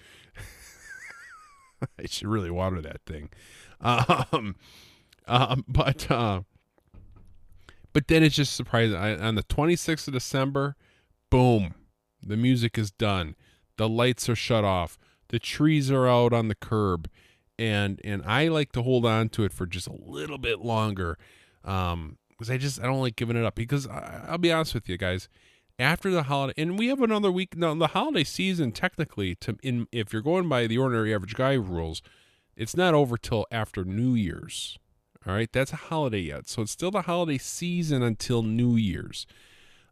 I should really water that thing. But then it's just surprising. On the 26th of December, boom, the music is done. The lights are shut off. The trees are out on the curb. And I like to hold on to it for just a little bit longer, because I don't like giving it up. Because I'll be honest with you guys, after the holiday, and we have another week now. The holiday season, technically, if you're going by the ordinary average guy rules, it's not over till after New Year's. All right, that's a holiday yet, so it's still the holiday season until New Year's.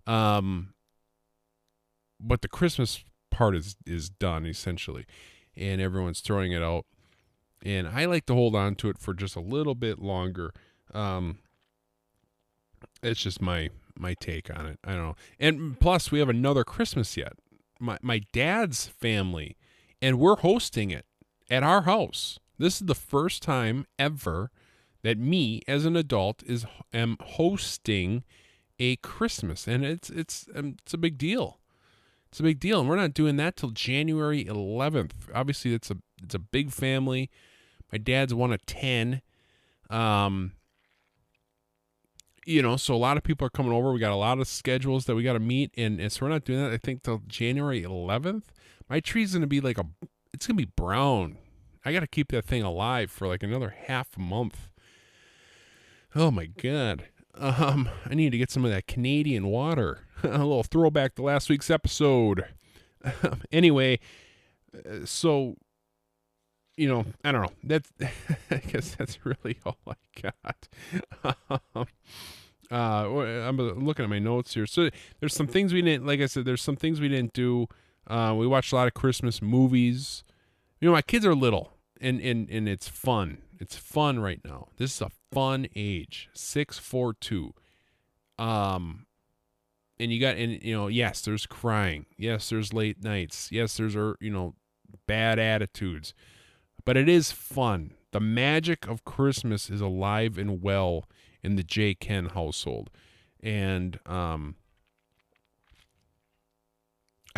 But the Christmas part is done essentially, and everyone's throwing it out. And I like to hold on to it for just a little bit longer. It's just my take on it. I don't know. And plus, we have another Christmas yet. My dad's family, and we're hosting it at our house. This is the first time ever that me, as an adult, am hosting a Christmas, and it's a big deal. It's a big deal, and we're not doing that till January 11th. Obviously, it's a big family. My dad's one of 10. So a lot of people are coming over. We got a lot of schedules that we got to meet, and so we're not doing that, I think, till January 11th. My tree's going to be it's going to be brown. I got to keep that thing alive for like another half a month. Oh my God. I need to get some of that Canadian water. A little throwback to last week's episode. Anyway, so, I don't know. I guess that's really all I got. I'm looking at my notes here. So there's some things we didn't, like I said, there's some things we didn't do. We watched a lot of Christmas movies. You know, my kids are little, and it's fun. It's fun right now. This is a fun age. 6, 4, 2. And yes, there's crying. Yes, there's late nights. Yes, there's bad attitudes. But it is fun. The magic of Christmas is alive and well in the J-Kenn household. And I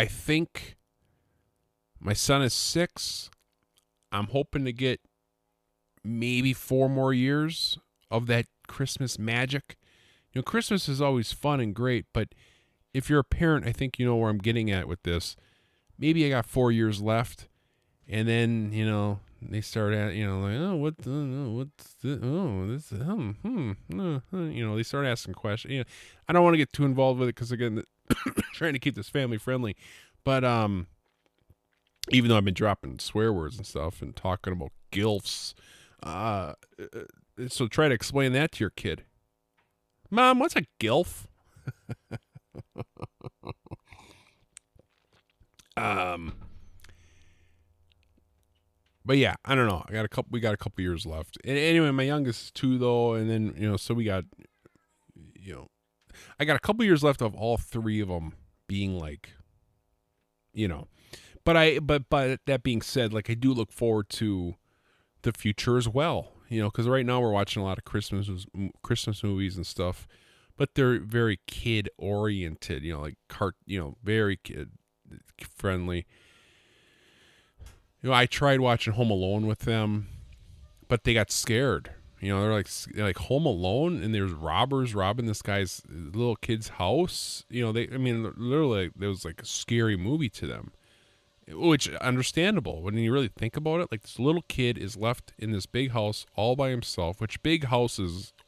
think my son is 6. I'm hoping to get maybe 4 more years of that Christmas magic. You know, Christmas is always fun and great, but if you're a parent, I think you know where I'm getting at with this. Maybe I got 4 years left, and then, they start at, like, oh, what's this? Oh, this, they start asking questions. I don't want to get too involved with it because, again, trying to keep this family friendly. But even though I've been dropping swear words and stuff and talking about gilfs, so try to explain that to your kid. Mom, what's a gilf? But yeah, I don't know. We got a couple years left. And anyway, my youngest is 2 though, and then so we got, I got a couple years left of all 3 of them being like, But that being said, like I do look forward to the future as well. Because right now we're watching a lot of Christmas movies and stuff, but they're very kid oriented. Very kid friendly. I tried watching Home Alone with them, but they got scared. They're like Home Alone, and there's robbers robbing this guy's little kid's house. Literally, it was like a scary movie to them, which understandable when you really think about it. Like this little kid is left in this big house all by himself, which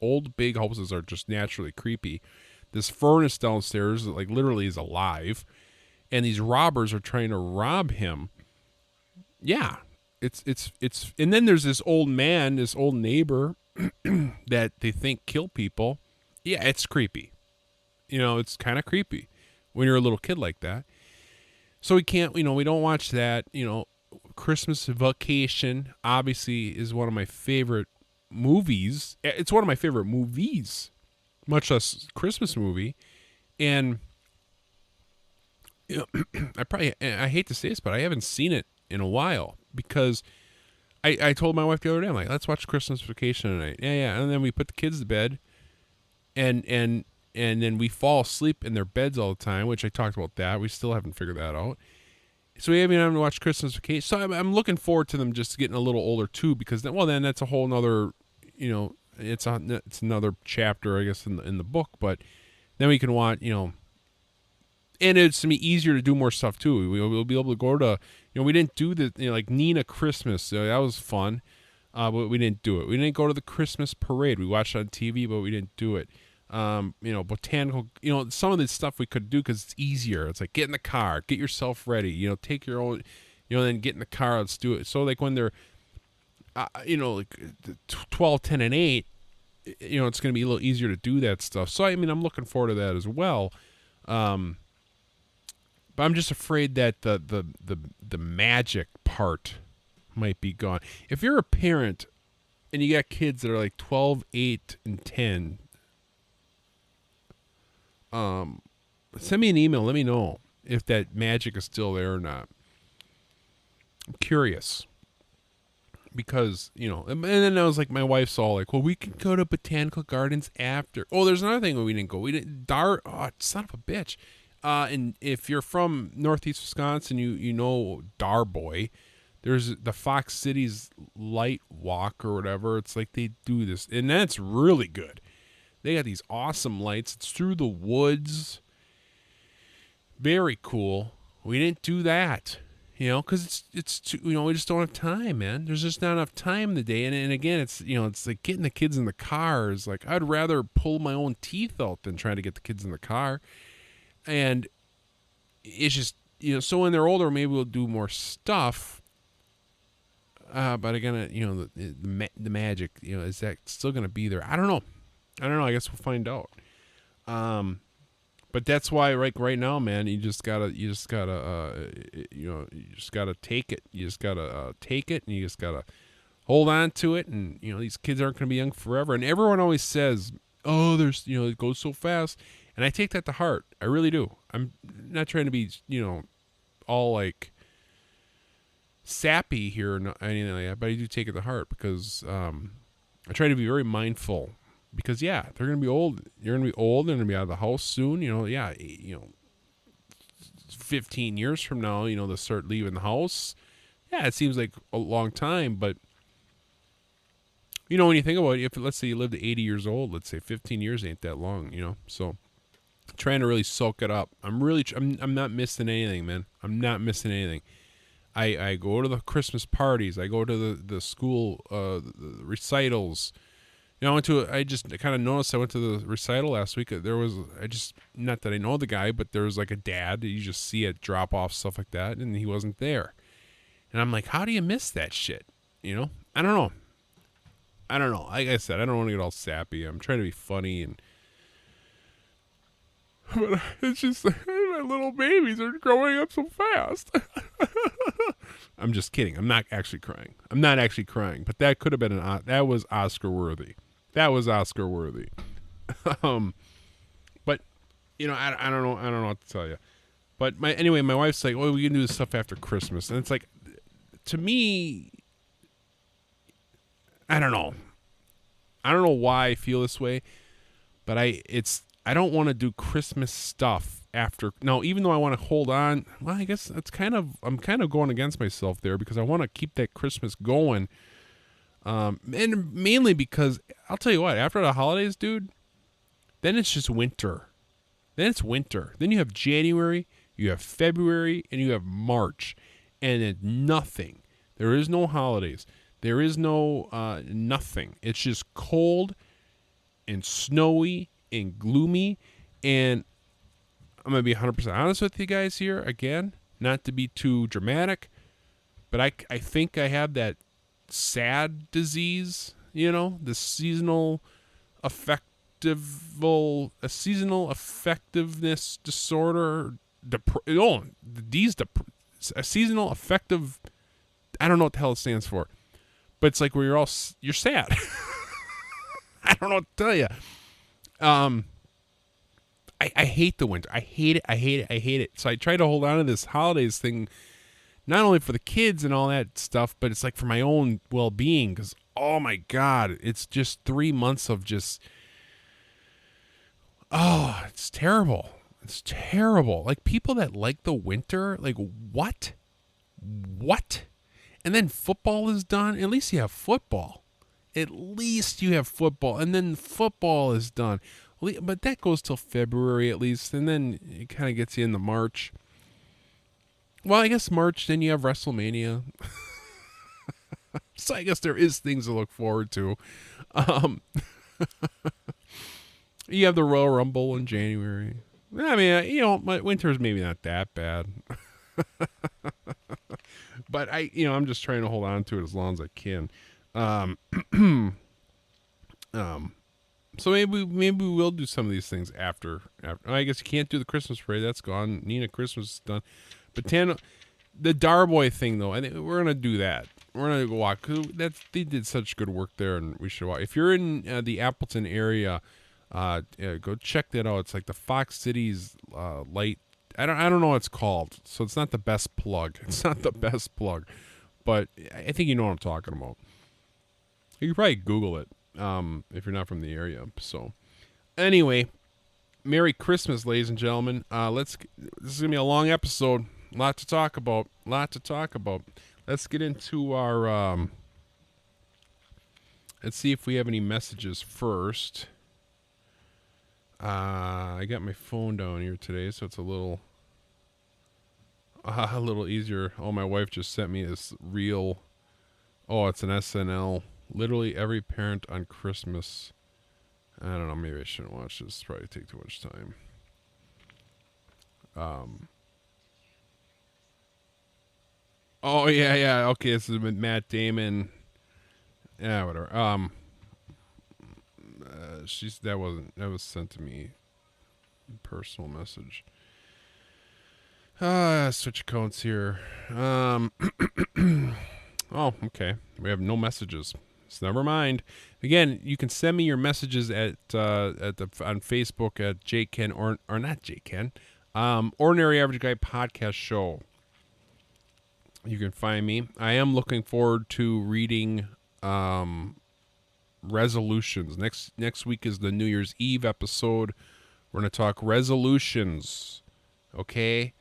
old big houses are just naturally creepy. This furnace downstairs, like literally is alive, and these robbers are trying to rob him. Yeah, it's and then there's this old man, this old neighbor that they think kill people. Yeah, it's creepy. It's kind of creepy when you're a little kid like that. So we can't, we don't watch that. Christmas Vacation obviously is one of my favorite movies. It's one of my favorite movies, much less Christmas movie. And I hate to say this, but I haven't seen it in a while because I told my wife the other day, I'm like, let's watch Christmas Vacation tonight. Yeah. And then we put the kids to bed and then we fall asleep in their beds all the time, which I talked about that. We still haven't figured that out. So we haven't even watched Christmas Vacation. So I'm looking forward to them just getting a little older too, because then that's a whole nother, it's another chapter, I guess, in the book. But then we can watch, and it's going to be easier to do more stuff too. We'll be able to go to, we didn't do the, like Nina Christmas. That was fun. But we didn't do it. We didn't go to the Christmas parade. We watched it on TV, but we didn't do it. Botanical, some of this stuff we could do because it's easier. It's like get in the car, get yourself ready, take your own, then get in the car, let's do it. So like when they're, like 12, 10, and 8, it's going to be a little easier to do that stuff. So, I'm looking forward to that as well. But I'm just afraid that the magic part might be gone. If you're a parent and you got kids that are like 12, 8, and 10, send me an email. Let me know if that magic is still there or not. I'm curious. Because, and then I was like, my wife's all like, well, we can go to Botanical Gardens after. Oh, there's another thing we didn't go. We didn't, son of a bitch. And if you're from Northeast Wisconsin, you know Darboy. There's the Fox Cities Light Walk or whatever. It's like they do this, and that's really good. They got these awesome lights. It's through the woods. Very cool. We didn't do that, because it's too, we just don't have time, man. There's just not enough time in the day. And again, it's, it's like getting the kids in the car is like, I'd rather pull my own teeth out than try to get the kids in the car. And it's just, so when they're older, maybe we'll do more stuff. But again, the magic, is that still going to be there? I don't know. I guess we'll find out. But that's why, right now, man, you just gotta, you just gotta take it. You just gotta take it, and you just gotta hold on to it. And these kids aren't gonna be young forever. And everyone always says, "Oh, there's, it goes so fast," and I take that to heart. I really do. I'm not trying to be, all like sappy here or anything like that, but I do take it to heart because I try to be very mindful. Because they're gonna be old. You're gonna be old. They're gonna be out of the house soon. 15 years from now, they'll start leaving the house. Yeah, it seems like a long time, but when you think about it, if let's say you live to 80 years old, let's say 15 years ain't that long. So trying to really soak it up. I'm not missing anything, man. I'm not missing anything. I go to the Christmas parties. I go to the school the recitals. I just kind of noticed I went to the recital last week. Not that I know the guy, but there was like a dad. You just see it drop off, stuff like that, and he wasn't there. And I'm like, how do you miss that shit? I don't know. Like I said, I don't want to get all sappy. I'm trying to be funny, but it's just my little babies are growing up so fast. I'm just kidding. I'm not actually crying. But that could have been that was Oscar worthy. But I don't know. I don't know what to tell you. But my wife's like, "Oh, we can do this stuff after Christmas," and it's like, to me, I don't know. I don't know why I feel this way, but I don't want to do Christmas stuff after. No, even though I want to hold on. Well, I guess I'm kind of going against myself there because I want to keep that Christmas going. And mainly because I'll tell you what, after the holidays, dude, then it's just winter. Then you have January, you have February, and you have March, and it's nothing. There is no holidays. There is no nothing. It's just cold and snowy and gloomy. And I'm gonna be 100% honest with you guys here again, not to be too dramatic, but I think I have that sad disease, the seasonal affectiveness disorder, a seasonal affective. I don't know what the hell it stands for, but it's like where you're sad. I don't know what to tell you. I hate the winter. I hate it. So I try to hold on to this holidays thing, not only for the kids and all that stuff, but it's like for my own well-being. Because, oh my God, it's just 3 months of just, it's terrible. It's terrible. Like people that like the winter, like what? And then football is done. At least you have football. And then football is done. But that goes till February at least. And then it kind of gets you into March. Well, I guess March, then you have WrestleMania. So I guess there is things to look forward to. You have the Royal Rumble in January. I mean, my winter's maybe not that bad. But I'm just trying to hold on to it as long as I can. So maybe we'll do some of these things after. I guess you can't do the Christmas parade. That's gone. Nina Christmas is done. But the Darboy thing though, I think we're gonna do that. We're gonna go walk. Cause they did such good work there, and we should walk. If you're in the Appleton area, go check that out. It's like the Fox Cities light. I don't know what it's called, so it's not the best plug. But I think you know what I'm talking about. You can probably Google it if you're not from the area. So anyway, Merry Christmas, ladies and gentlemen. This is gonna be a long episode. A lot to talk about. Let's get into our. Let's see if we have any messages first. I got my phone down here today, so it's a little easier. Oh, my wife just sent me this reel. Oh, it's an SNL. Literally every parent on Christmas. I don't know. Maybe I shouldn't watch this. Probably take too much time. Oh yeah. Okay, this is with Matt Damon. Yeah, whatever. That was sent to me Personal message. Switch accounts here. Oh, okay. We have no messages. So never mind. Again, you can send me your messages on Facebook at J-Kenn or not J-Kenn. Ordinary Average Guy Podcast Show. You can find me. I am looking forward to reading resolutions. Next week is the New Year's Eve episode. We're going to talk resolutions. Okay?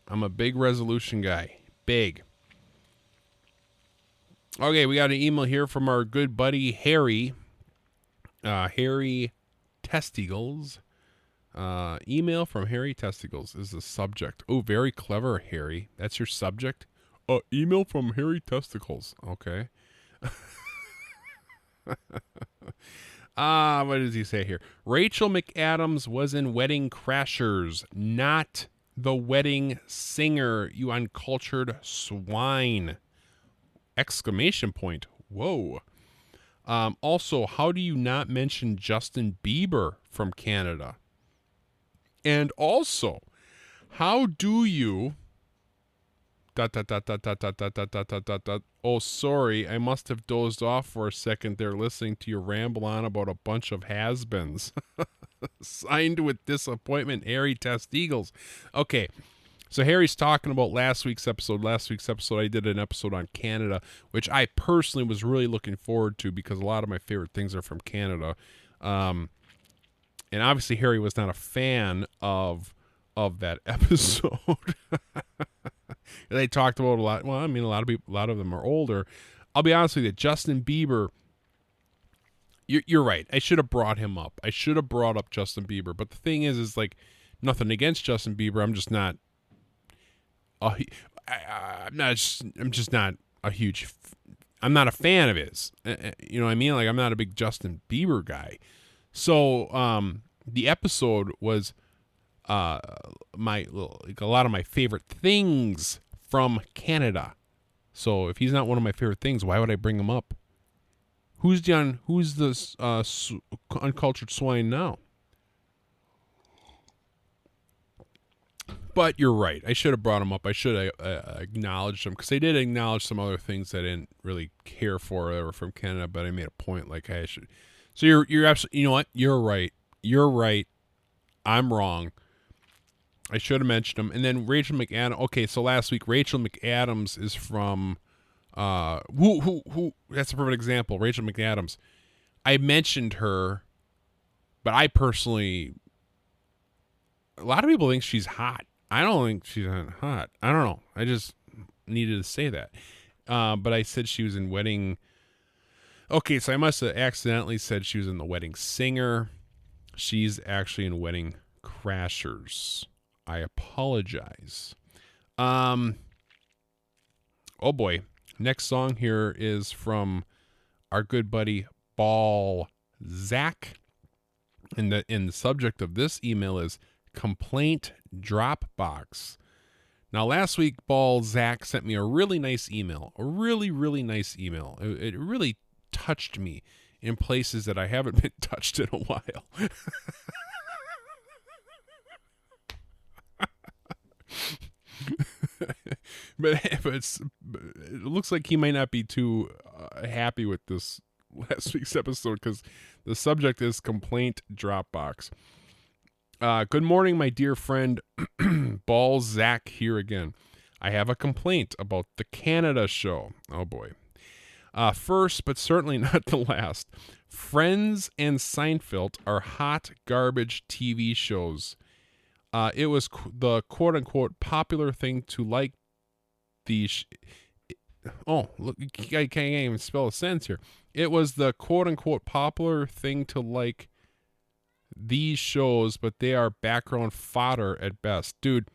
I'm a big resolution guy. Big. Okay, we got an email here from our good buddy Harry. Harry Testicles. Email from Harry Testicles is the subject. Oh, very clever, Harry. That's your subject? Email from Harry Testicles. Okay. What does he say here? Rachel McAdams was in Wedding Crashers, not the wedding singer, you uncultured swine. Exclamation point. Whoa. Also, how do you not mention Justin Bieber from Canada? And also, how do you... Oh, sorry, I must have dozed off for a second there listening to you ramble on about a bunch of has-beens. Signed with disappointment, Harry Testigles. Okay, so Harry's talking about last week's episode. Last week's episode, I did an episode on Canada, which I personally was really looking forward to because a lot of my favorite things are from Canada. And obviously, Harry was not a fan of that episode. They talked about a lot. Well, I mean, a lot of them are older. I'll be honest with you, Justin Bieber. You're right. I should have brought him up. I should have brought up Justin Bieber. But the thing is like, nothing against Justin Bieber. I'm just not. I'm just not a huge. I'm not a fan of his. You know what I mean? Like, I'm not a big Justin Bieber guy. So the episode was a lot of my favorite things from Canada. So if he's not one of my favorite things, why would I bring him up? Who's this uncultured swine now? But you're right. I should have brought him up. I should have acknowledged him because I did acknowledge some other things I didn't really care for that were from Canada. But I made a point like I should. So you're absolutely. You know what? You're right. You're right. I'm wrong. I should have mentioned him. And then Rachel McAdams. Okay, so last week Rachel McAdams is from who that's a perfect example. Rachel McAdams. I mentioned her, but I personally, a lot of people think she's hot. I don't think she's hot. I don't know. I just needed to say that. But I said she was in Wedding. Okay, so I must have accidentally said she was in The Wedding Singer. She's actually in Wedding Crashers. I apologize. Oh boy. Next song here is from our good buddy Ball Zach. And the subject of this email is Complaint Dropbox. Now last week Ball Zach sent me a really nice email. A really, really nice email. It really touched me in places that I haven't been touched in a while. but it looks like he might not be too happy with this last week's episode because the subject is Complaint Dropbox. Good morning, my dear friend. Ball Zach here again. I have a complaint about the Canada show. Oh boy. First, but certainly not the last, Friends and Seinfeld are hot garbage TV shows. It was the quote-unquote popular thing to like these. Oh, look, I can't even spell a sentence here. It was the quote-unquote popular thing to like these shows, but they are background fodder at best. Dude,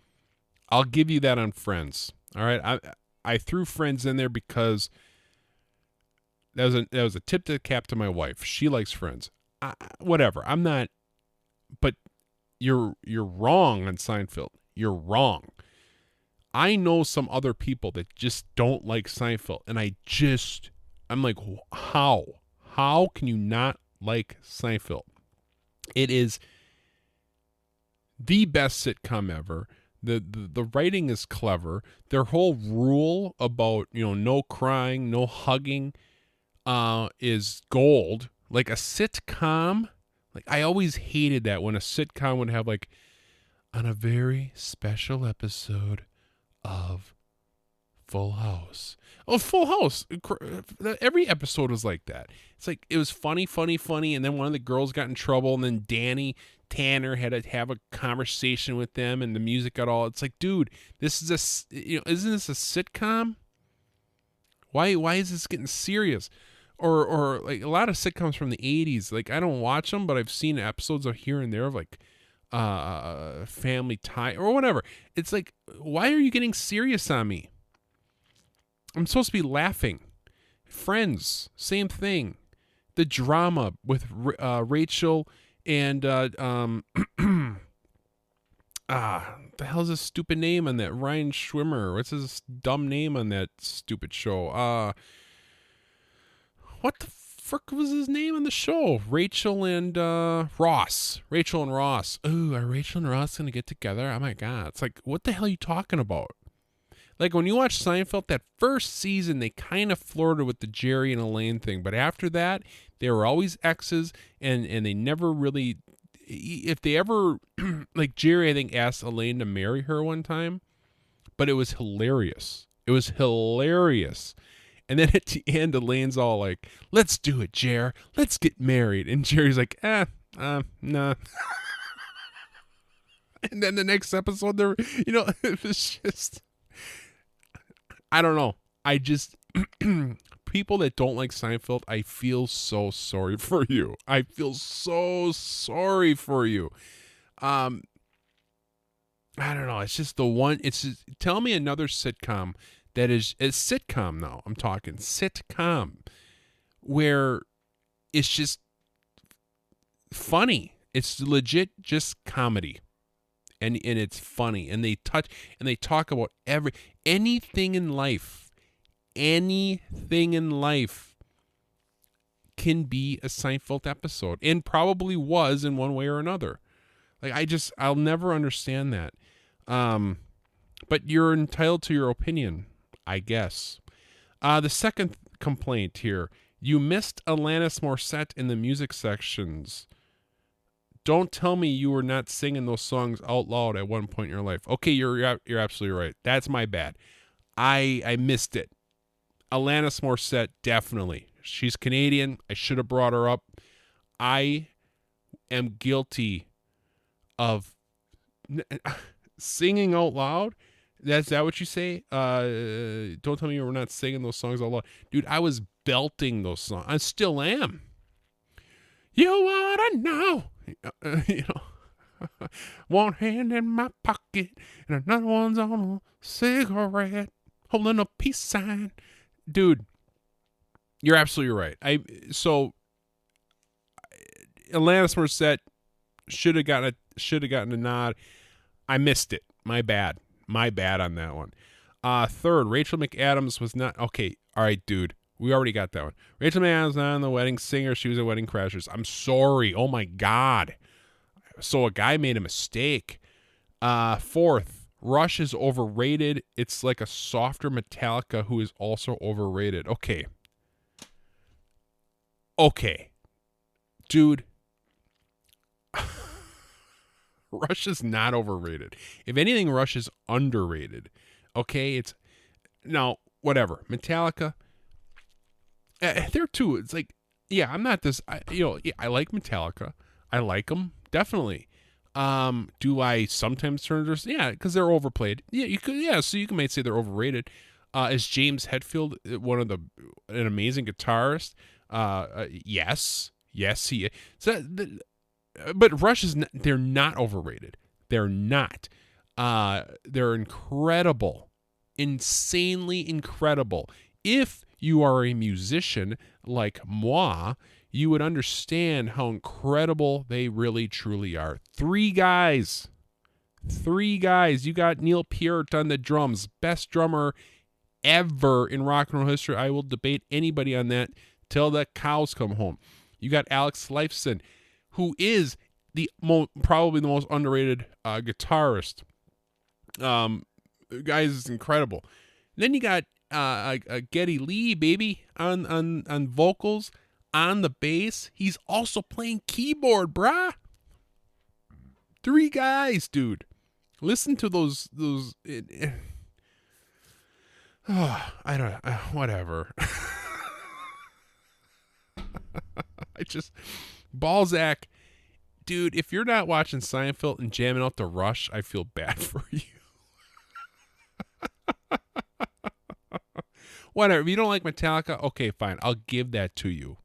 I'll give you that on Friends. All right, I threw Friends in there because that was a tip to the cap to my wife. She likes Friends. Whatever. I'm not, but you're wrong on Seinfeld. You're wrong. I know some other people that just don't like Seinfeld, and I'm like, how? How can you not like Seinfeld? It is the best sitcom ever. The writing is clever. Their whole rule about, no crying, no hugging, is gold. Like a sitcom, like I always hated that when a sitcom would have like, on a very special episode of Full House. Oh, Full House. Every episode was like that. It's like it was funny, and then one of the girls got in trouble, and then Danny Tanner had to have a conversation with them, and the music got all. It's like, dude, this is isn't this a sitcom? Why is this getting serious? Or like a lot of sitcoms from the 80s, like I don't watch them, but I've seen episodes of here and there of like Family Tie or whatever. It's like, why are you getting serious on me? I'm supposed to be laughing. Friends, same thing. The drama with Rachel and the hell's his stupid name on that? Ryan Schwimmer. What's his dumb name on that stupid show? What the frick was his name on the show? Rachel and Ross. Rachel and Ross. Ooh, are Rachel and Ross gonna get together? Oh my god. It's like, what the hell are you talking about? Like when you watch Seinfeld, that first season, they kind of flirted with the Jerry and Elaine thing. But after that, they were always exes, and they never really, if they ever, like Jerry, I think, asked Elaine to marry her one time, but it was hilarious. It was hilarious. And then at the end, Elaine's all like, let's do it, Jer. Let's get married. And Jerry's like, nah. And then the next episode, it was just, I don't know. I just, people that don't like Seinfeld, I feel so sorry for you. I feel so sorry for you. I don't know. It's just the one, tell me another sitcom that is a sitcom now. I'm talking sitcom where it's just funny. It's legit just comedy. And it's funny. And they talk about anything in life. Anything in life can be a Seinfeld episode. And probably was in one way or another. Like I'll never understand that. But you're entitled to your opinion, I guess. The second complaint here. You missed Alanis Morissette in the music sections. Don't tell me you were not singing those songs out loud at one point in your life. Okay, you're absolutely right. That's my bad. I missed it. Alanis Morissette, definitely. She's Canadian. I should have brought her up. I am guilty of singing out loud. Is that what you say? Don't tell me you were not singing those songs out loud. Dude, I was belting those songs. I still am. You ought to know. One hand in my pocket and another one's on a cigarette, holding a peace sign. Dude, you're absolutely right. Alanis Morissette should have gotten a nod. I missed it. My bad on that one. Third, Rachel McAdams was not okay. All right, dude. We already got that one. Rachel McAdams was not on The Wedding Singer. She was at Wedding Crashers. I'm sorry. Oh my God. So a guy made a mistake. Fourth, Rush is overrated. It's like a softer Metallica who is also overrated. Okay. Dude. Rush is not overrated. If anything, Rush is underrated. Okay? It's now, whatever. Metallica. There too. It's like, yeah, I'm not this. I like Metallica. I like them definitely. Do I sometimes turn to? Yeah, because they're overplayed. Yeah, you could. Yeah, so you can might say they're overrated. Is James Hetfield an amazing guitarist? Yes, he is. But Rush is. They're not overrated. They're not. They're incredible, insanely incredible. If you are a musician like moi, you would understand how incredible they really truly are. Three guys. You got Neil Peart on the drums, best drummer ever in rock and roll history. I will debate anybody on that till the cows come home. You got Alex Lifeson, who is probably the most underrated guitarist. Guys is incredible. Then you got Geddy Lee, baby, on vocals, on the bass. He's also playing keyboard, brah. 3 guys, dude. Listen to those. I don't. Whatever. I just Balzac, dude. If you're not watching Seinfeld and jamming out the Rush, I feel bad for you. Whatever. If you don't like Metallica, okay, fine. I'll give that to you.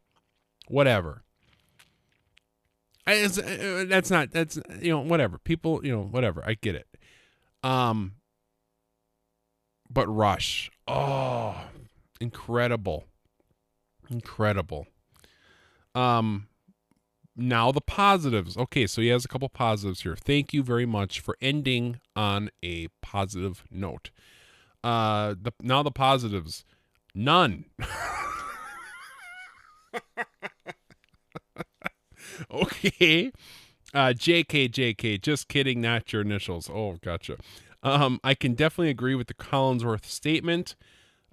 Whatever. That's whatever. People, whatever. I get it. But Rush. Oh, incredible. Incredible. Now the positives. Okay, so he has a couple positives here. Thank you very much for ending on a positive note. Now the positives. None. Okay. JK, just kidding, not your initials. Oh, gotcha. I can definitely agree with the Collinsworth statement.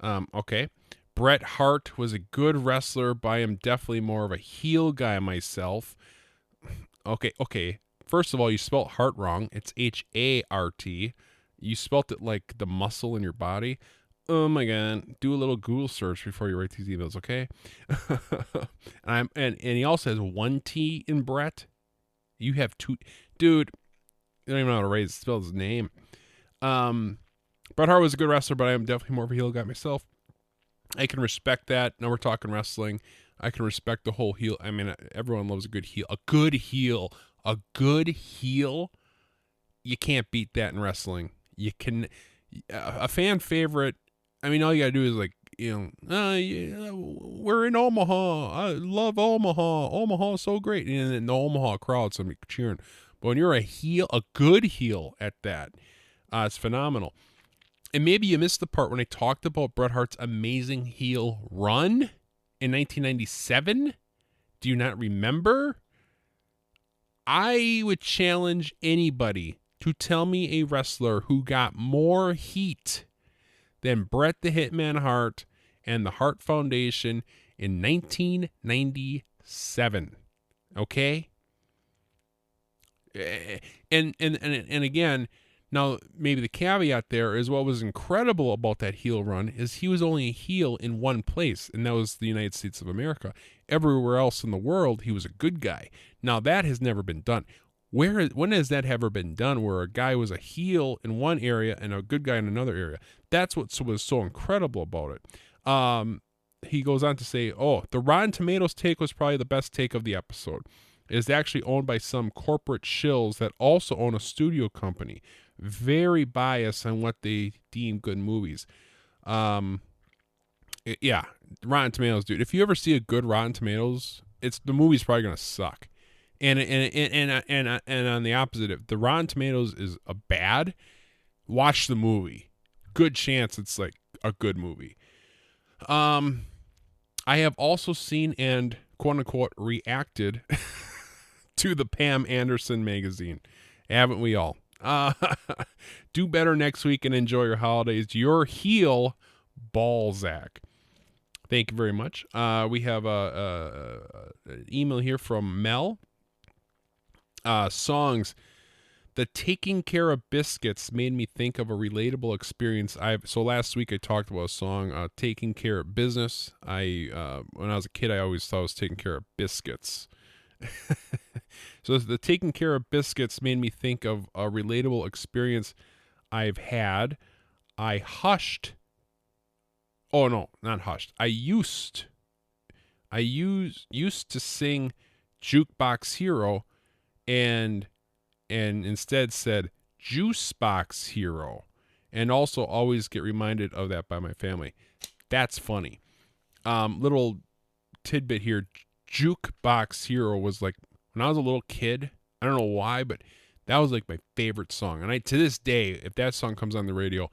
Okay. Bret Hart was a good wrestler, but I am definitely more of a heel guy myself. Okay. First of all, you spelled Hart wrong. It's Hart. You spelt it like the muscle in your body. Oh my God. Do a little Google search before you write these emails, okay? and he also has 1 T in Bret. You have 2. Dude, you don't even know how to spell his name. Bret Hart was a good wrestler, but I am definitely more of a heel guy myself. I can respect that. Now we're talking wrestling. I can respect the whole heel. I mean, everyone loves a good heel. A good heel. A good heel. You can't beat that in wrestling. You can. A fan favorite. I mean, all you gotta do is we're in Omaha. I love Omaha. Omaha is so great. And in the Omaha crowd, somebody cheering. But when you're a heel, a good heel at that, it's phenomenal. And maybe you missed the part when I talked about Bret Hart's amazing heel run in 1997. Do you not remember? I would challenge anybody to tell me a wrestler who got more heat than Bret the Hitman Hart and the Hart Foundation in 1997. Okay? And again, now maybe the caveat there is what was incredible about that heel run is he was only a heel in one place, and that was the United States of America. Everywhere else in the world, he was a good guy. Now that has never been done. When has that ever been done where a guy was a heel in one area and a good guy in another area? That's what was so incredible about it. He goes on to say, the Rotten Tomatoes take was probably the best take of the episode. It is actually owned by some corporate shills that also own a studio company. Very biased on what they deem good movies. Rotten Tomatoes, dude. If you ever see a good Rotten Tomatoes, the movie's probably gonna suck. And on the opposite, if the Rotten Tomatoes is a bad, watch the movie. Good chance it's like a good movie. I have also seen and quote unquote reacted to the Pam Anderson magazine. Haven't we all? Do better next week and enjoy your holidays. Your heel, Balzac. Thank you very much. We have an email here from Mel. Songs. The Taking Care of Biscuits made me think of a relatable experience. So last week I talked about a song, Taking Care of Business. When I was a kid, I always thought I was taking care of biscuits. So the Taking Care of Biscuits made me think of a relatable experience I've had. I hushed. Oh no, not hushed. I used to sing Jukebox Hero and instead said Juicebox Hero, and also always get reminded of that by my family. That's funny. Little tidbit here. Jukebox Hero was like, when I was a little kid, I don't know why, but that was like my favorite song. And to this day, if that song comes on the radio,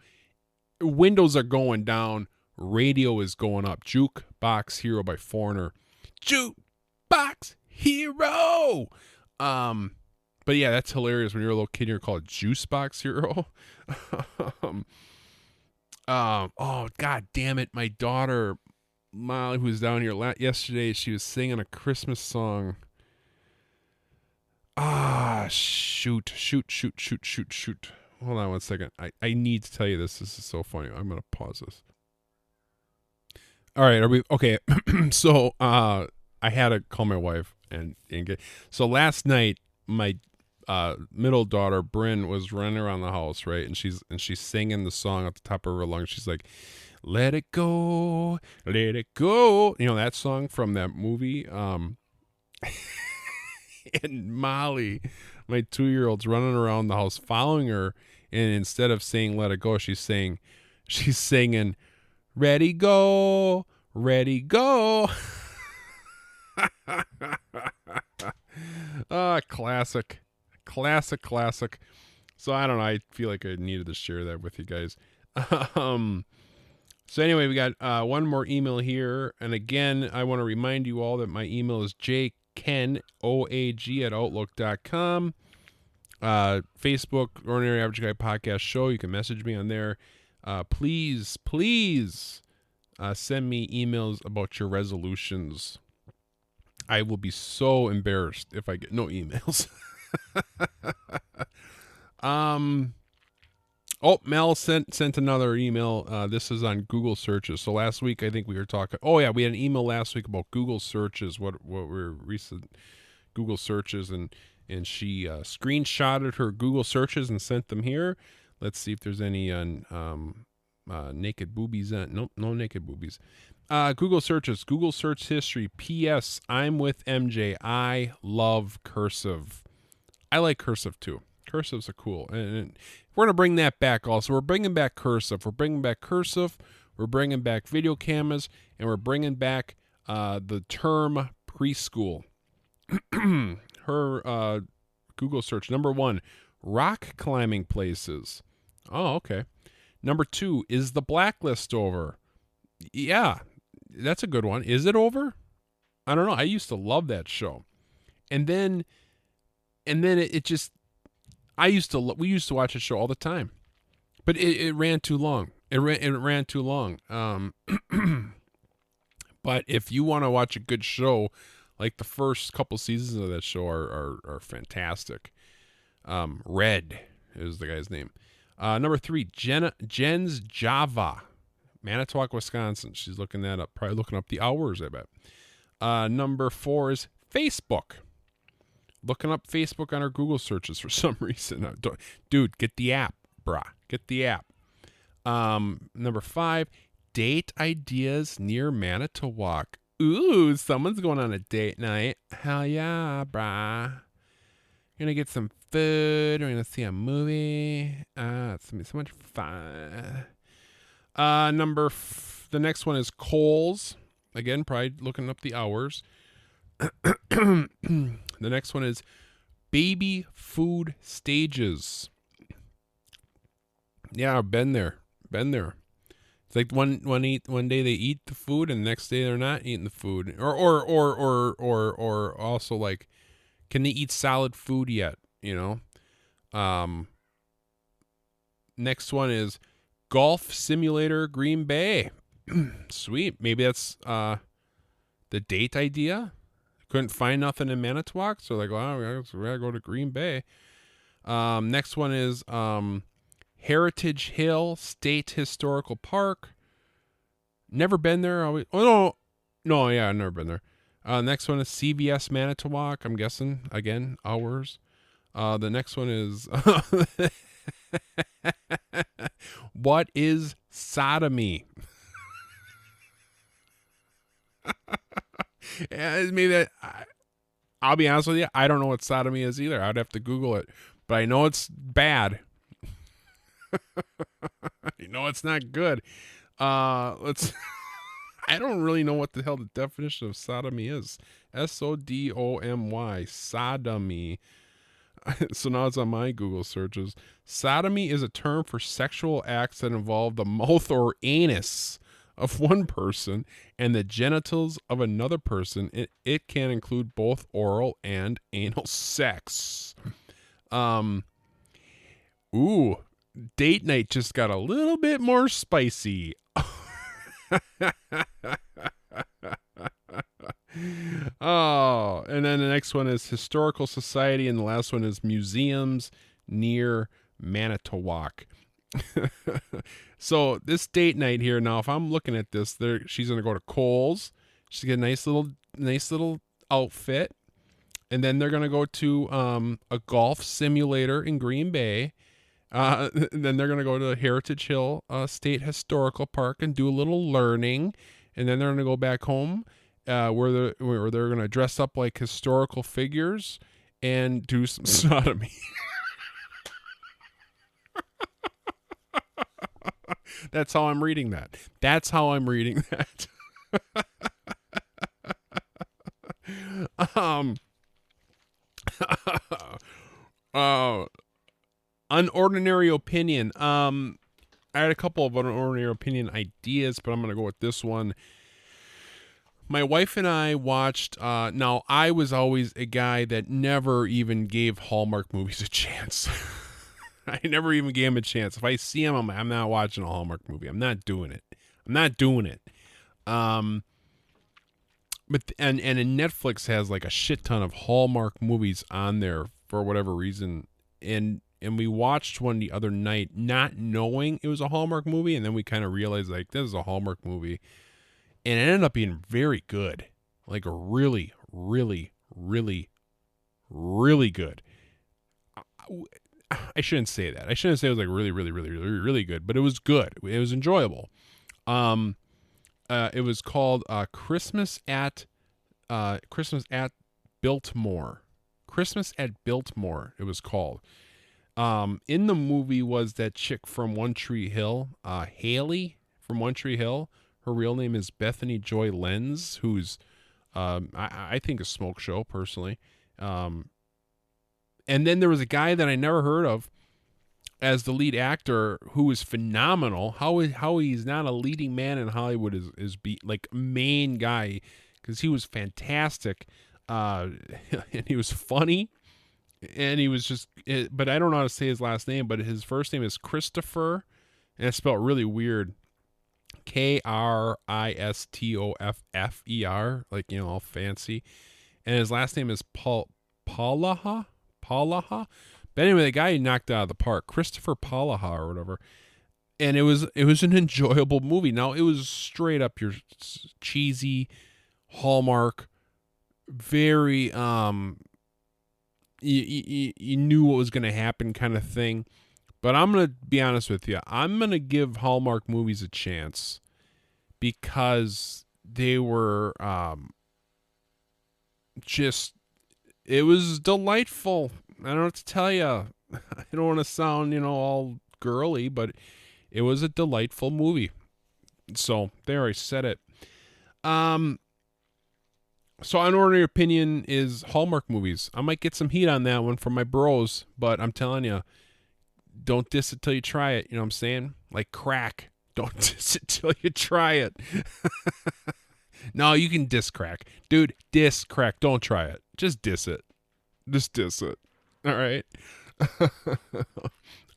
windows are going down, radio is going up. Jukebox Hero by Foreigner. Jukebox Hero! But yeah, that's hilarious. When you're a little kid, you're called Juice Box Hero. Oh god damn it, my daughter Molly, who was down here yesterday, she was singing a Christmas song. Shoot. Hold on one second. I need to tell you this. This is so funny. I'm gonna pause this. All right, are we okay? So I had to call my wife and get. So last night my middle daughter Bryn was running around the house, right? And she's singing the song at the top of her lungs. She's like, "Let it go, let it go." You know that song from that movie. And Molly, my 2-year-old's running around the house following her, and instead of saying "Let it go," she's singing "Ready go, ready go." Classic. So I don't know. I feel like I needed to share that with you guys. So anyway, we got one more email here, and again, I want to remind you all that my email is jkennoag@outlook.com. Facebook, Ordinary Average Guy Podcast Show. You can message me on there. Please send me emails about your resolutions. I will be so embarrassed if I get no emails. Mel sent another email. This is on Google searches. So last week I think we were talking. Oh yeah, we had an email last week about Google searches. What were recent Google searches, and she screenshotted her Google searches and sent them here. Let's see if there's any on naked boobies. Nope, no naked boobies. Google searches, Google search history. P.S. I'm with MJ. I love cursive. I like cursive too. Cursives are cool, and we're gonna bring that back. Also, we're bringing back cursive. We're bringing back video cameras, and we're bringing back the term preschool. Her Google search number 1: rock climbing places. Oh, okay. Number 2: is the blacklist over? Yeah, that's a good one. Is it over? I don't know. I used to love that show, and then it just. We used to watch the show all the time, but it ran too long. It ran too long. But if you want to watch a good show, like the first couple seasons of that show are fantastic. Red is the guy's name. Number 3, Jen's Java, Manitowoc, Wisconsin. She's looking that up, probably looking up the hours, I bet. Number 4 is Facebook. Looking up Facebook on our Google searches for some reason. Dude, get the app, brah. Get the app. Number 5, date ideas near Manitowoc. Ooh, someone's going on a date night. Hell yeah, brah. Gonna get some food. We're gonna see a movie. It's gonna be so much fun. The next one is Kohl's. Again, probably looking up the hours. The next one is baby food stages. Yeah, I've been there. It's like one day they eat the food and the next day they're not eating the food. Or also like, can they eat solid food yet? You know? Next one is Golf Simulator Green Bay. Sweet. Maybe that's the date idea. Couldn't find nothing in Manitowoc, so like, well, we gotta go to Green Bay. Next one is Heritage Hill State Historical Park. Never been there. I've never been there. Next one is CVS Manitowoc. I'm guessing again hours. The next one is what is sodomy? Maybe I'll be honest with you. I don't know what sodomy is either. I'd have to Google it, but I know it's bad. I know it's not good. Let's. I don't really know what the hell the definition of sodomy is. SODOMY. Sodomy. So now it's on my Google searches. Sodomy is a term for sexual acts that involve the mouth or anus of one person and the genitals of another person. It can include both oral and anal sex. Ooh, date night just got a little bit more spicy. Oh, and then the next one is Historical Society, and the last one is Museums near Manitowoc. So this date night here now, if I'm looking at this, she's gonna go to Kohl's. She's get a nice little outfit, and then they're gonna go to a golf simulator in Green Bay. Then they're gonna go to Heritage Hill State Historical Park and do a little learning, and then they're gonna go back home, where they're gonna dress up like historical figures and do some sodomy. That's how I'm reading that. That's how I'm reading that. Unordinary opinion. I had a couple of unordinary opinion ideas, but I'm gonna go with this one. My wife and I watched. Now, I was always a guy that never even gave Hallmark movies a chance. I never even gave them a chance. If I see them, I'm not watching a Hallmark movie. I'm not doing it. But Netflix has like a shit ton of Hallmark movies on there for whatever reason, and we watched one the other night, not knowing it was a Hallmark movie, and then we kind of realized like this is a Hallmark movie, and it ended up being very good, like really, really, really, really good. I shouldn't say that. I shouldn't say it was like really, really, really, really, really good, but it was good. It was enjoyable. It was called Christmas at Biltmore. Christmas at Biltmore. It was called. In the movie was that chick from One Tree Hill, Haley from One Tree Hill. Her real name is Bethany Joy Lenz, who's I think a smoke show personally. And then there was a guy that I never heard of as the lead actor who is phenomenal. How he's not a leading man in Hollywood is like main guy, because he was fantastic, and he was funny, and he was just. But I don't know how to say his last name. But his first name is Christopher, and it's spelled really weird. Kristoffer, like all fancy, and his last name is Paulaha. But anyway, the guy knocked out of the park, Christopher Paulaha or whatever. And it was an enjoyable movie. Now, it was straight up your cheesy Hallmark, very you knew what was going to happen kind of thing. But I'm going to be honest with you. I'm going to give Hallmark movies a chance because they were it was delightful. I don't know what to tell you. I don't want to sound, all girly, but it was a delightful movie. So there, I said it. So unordinary opinion is Hallmark movies. I might get some heat on that one from my bros, but I'm telling you, don't diss it till you try it. You know what I'm saying? Like crack. Don't diss it till you try it. No, you can diss crack. Dude, diss crack. Don't try it. Just diss it. Just diss it. All right?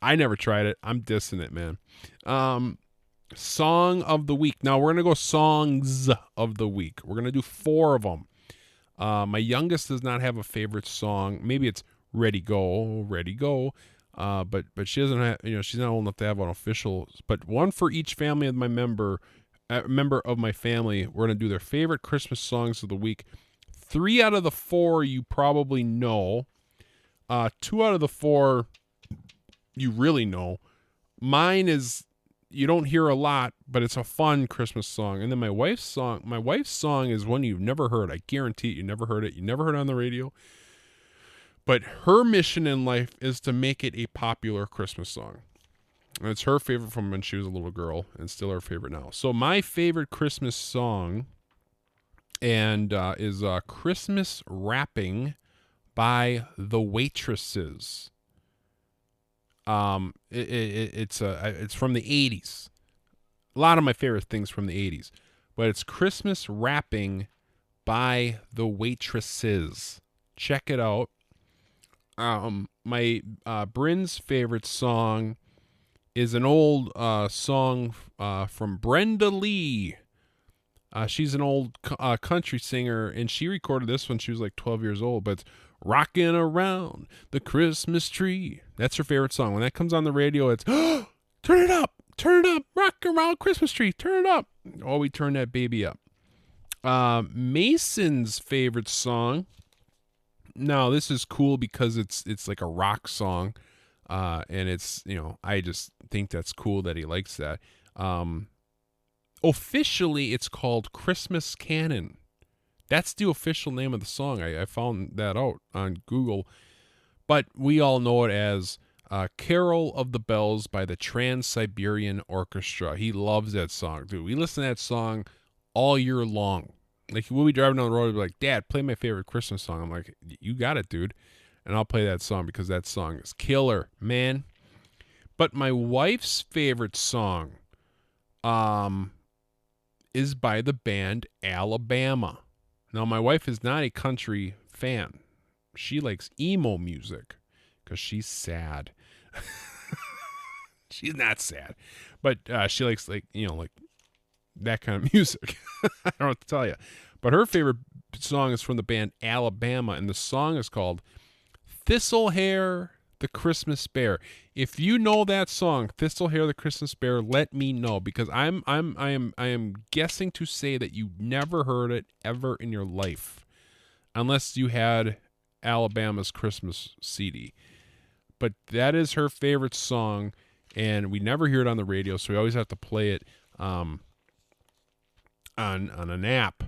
I never tried it. I'm dissing it, man. Song of the week. Now, we're going to go songs of the week. We're going to do 4 of them. My youngest does not have a favorite song. Maybe it's Ready Go, Ready Go. But she doesn't have, she's not old enough to have an official, but one for each family of my member of my family. We're going to do their favorite Christmas songs of the week. 3 out of the 4 you probably know. 2 out of the 4 you really know. Mine is, you don't hear a lot, but it's a fun Christmas song. And then my wife's song is one you've never heard. I guarantee it, you never heard it. You never heard it on the radio. But her mission in life is to make it a popular Christmas song. And it's her favorite from when she was a little girl, and still her favorite now. So my favorite Christmas song is Christmas Wrapping by the Waitresses. It's from the 80s. A lot of my favorite things from the 80s. But it's Christmas Wrapping by the Waitresses. Check it out. My Bryn's favorite song is an old song from Brenda Lee. She's an old country singer, and she recorded this when she was like 12 years old. But it's "Rocking Around the Christmas Tree." That's her favorite song. When that comes on the radio, it's turn it up, rock around Christmas tree, turn it up. Oh, we turn that baby up. Mason's favorite song. Now, this is cool because it's like a rock song, and it's, I just think that's cool that he likes that. Officially, it's called Christmas Canon. That's the official name of the song. I found that out on Google. But we all know it as Carol of the Bells by the Trans-Siberian Orchestra. He loves that song, dude. We listen to that song all year long. Like, we'll be driving down the road and be like, "Dad, play my favorite Christmas song." I'm like, "You got it, dude." And I'll play that song because that song is killer, man. But my wife's favorite song is by the band Alabama. Now, my wife is not a country fan. She likes emo music because she's sad. She's not sad, but she likes, like that kind of music. I don't know what to tell you. But her favorite song is from the band Alabama, and the song is called "Thistlehair the Christmas Bear." If you know that song, "Thistlehair the Christmas Bear," let me know, because I am guessing to say that you never heard it ever in your life, unless you had Alabama's Christmas CD. But that is her favorite song, and we never hear it on the radio, so we always have to play it on an app.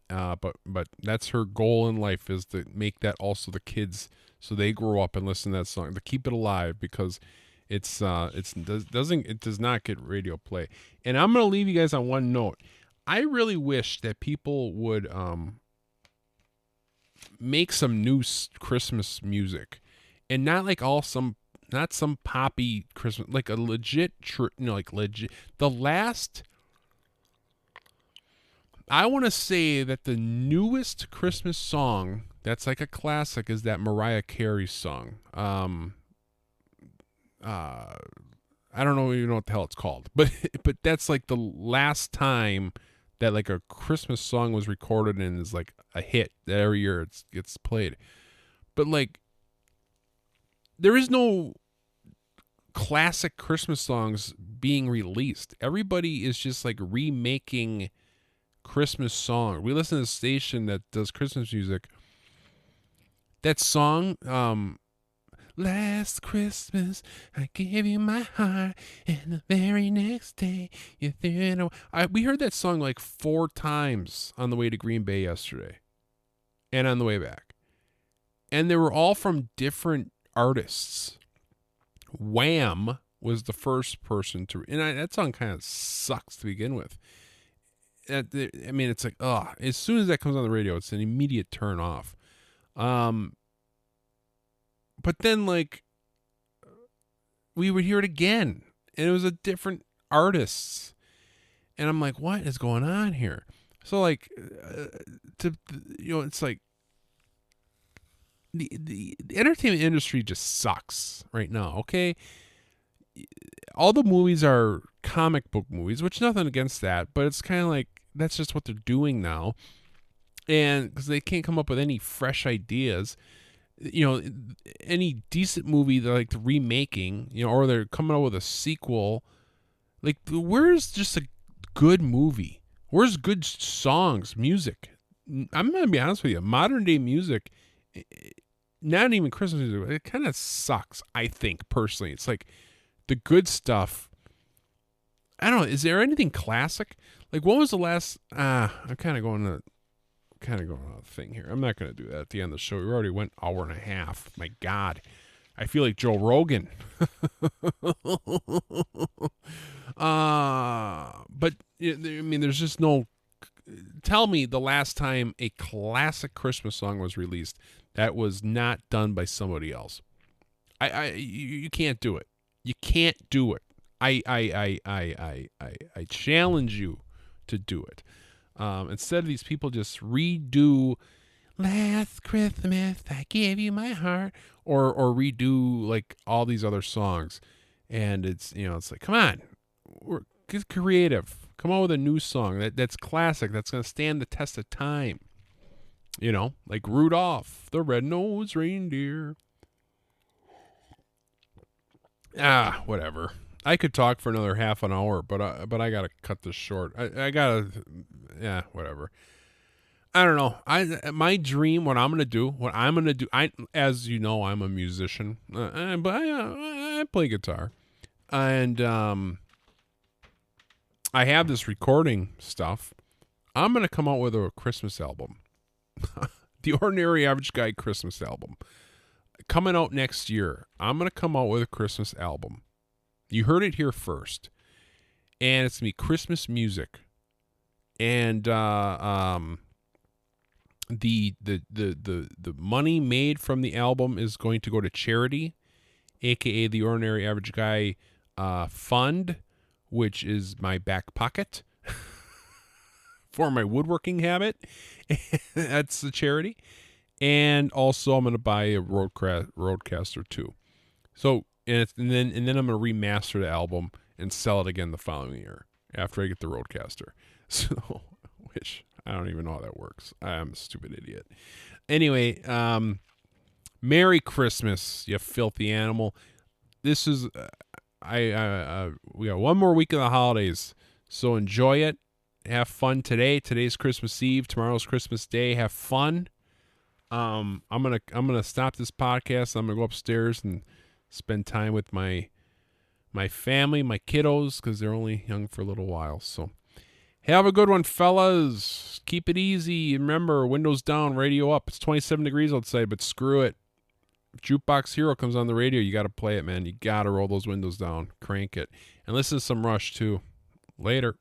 But that's her goal in life, is to make that also the kids, so they grow up and listen to that song, to keep it alive, because it does not get radio play. And I'm gonna leave you guys on one note. I really wish that people would make some new Christmas music, and not like not some poppy Christmas, like a legit, legit. I want to say that the newest Christmas song that's like a classic is that Mariah Carey song. I don't even know what the hell it's called, but that's like the last time that like a Christmas song was recorded and is like a hit that every year it gets played. But like, there is no classic Christmas songs being released. Everybody is just like remaking Christmas song. We listen to a station that does Christmas music. That song, "Last Christmas I gave you my heart, and the very next day you threw it away." We heard that song like 4 times on the way to Green Bay yesterday, and on the way back, and they were all from different artists. Wham was the first person to, and that song kind of sucks to begin with. I mean, it's like, as soon as that comes on the radio, it's an immediate turn off. But then, like, we would hear it again, and it was a different artists, and I'm like, what is going on here? So, like, it's like the entertainment industry just sucks right now. Okay, all the movies are comic book movies, which nothing against that, but it's kind of like that's just what they're doing now, and because they can't come up with any fresh ideas. Any decent movie they're like remaking, or they're coming out with a sequel. Like, where's just a good movie? Where's good songs, music? I'm gonna be honest with you. Modern day music, not even Christmas music, it kind of sucks. I think personally, it's like the good stuff. I don't know. Is there anything classic? Like, what was the last? I'm kind of going on a thing here. I'm not going to do that at the end of the show. We already went hour and a half. My God. I feel like Joe Rogan. But, I mean, there's just no... Tell me the last time a classic Christmas song was released that was not done by somebody else. You can't do it. You can't do it. I challenge you to do it. Instead of these people just redo, Last Christmas I gave you my heart, or redo like all these other songs, and it's it's like, come on, get creative, come on with a new song that's classic, that's gonna stand the test of time. Like Rudolph the Red-Nosed Reindeer. Whatever. I could talk for another half an hour, but I gotta cut this short. I gotta, whatever. I don't know. My dream, what I'm gonna do. As you know, I'm a musician, but I play guitar, and I have this recording stuff. I'm gonna come out with a Christmas album, the Ordinary Average Guy Christmas album, coming out next year. I'm gonna come out with a Christmas album. You heard it here first, and it's gonna be Christmas music, and the money made from the album is going to go to charity, aka the Ordinary Average Guy Fund, which is my back pocket for my woodworking habit. That's the charity. And also I'm going to buy a Roadcaster too. So and then I'm going to remaster the album and sell it again the following year after I get the Roadcaster. So which I don't even know how that works. I'm a stupid idiot. Anyway, Merry Christmas, you filthy animal. This is we got one more week of the holidays, so enjoy it. Have fun today. Today's Christmas Eve. Tomorrow's Christmas Day. Have fun. I'm gonna stop this podcast. I'm gonna go upstairs and spend time with my family, my kiddos, because they're only young for a little while. So have a good one, fellas. Keep it easy. Remember, windows down, radio up. It's 27 degrees outside, but screw it. If Jukebox Hero comes on the radio, you got to play it, man. You got to roll those windows down. Crank it. And listen to some Rush, too. Later.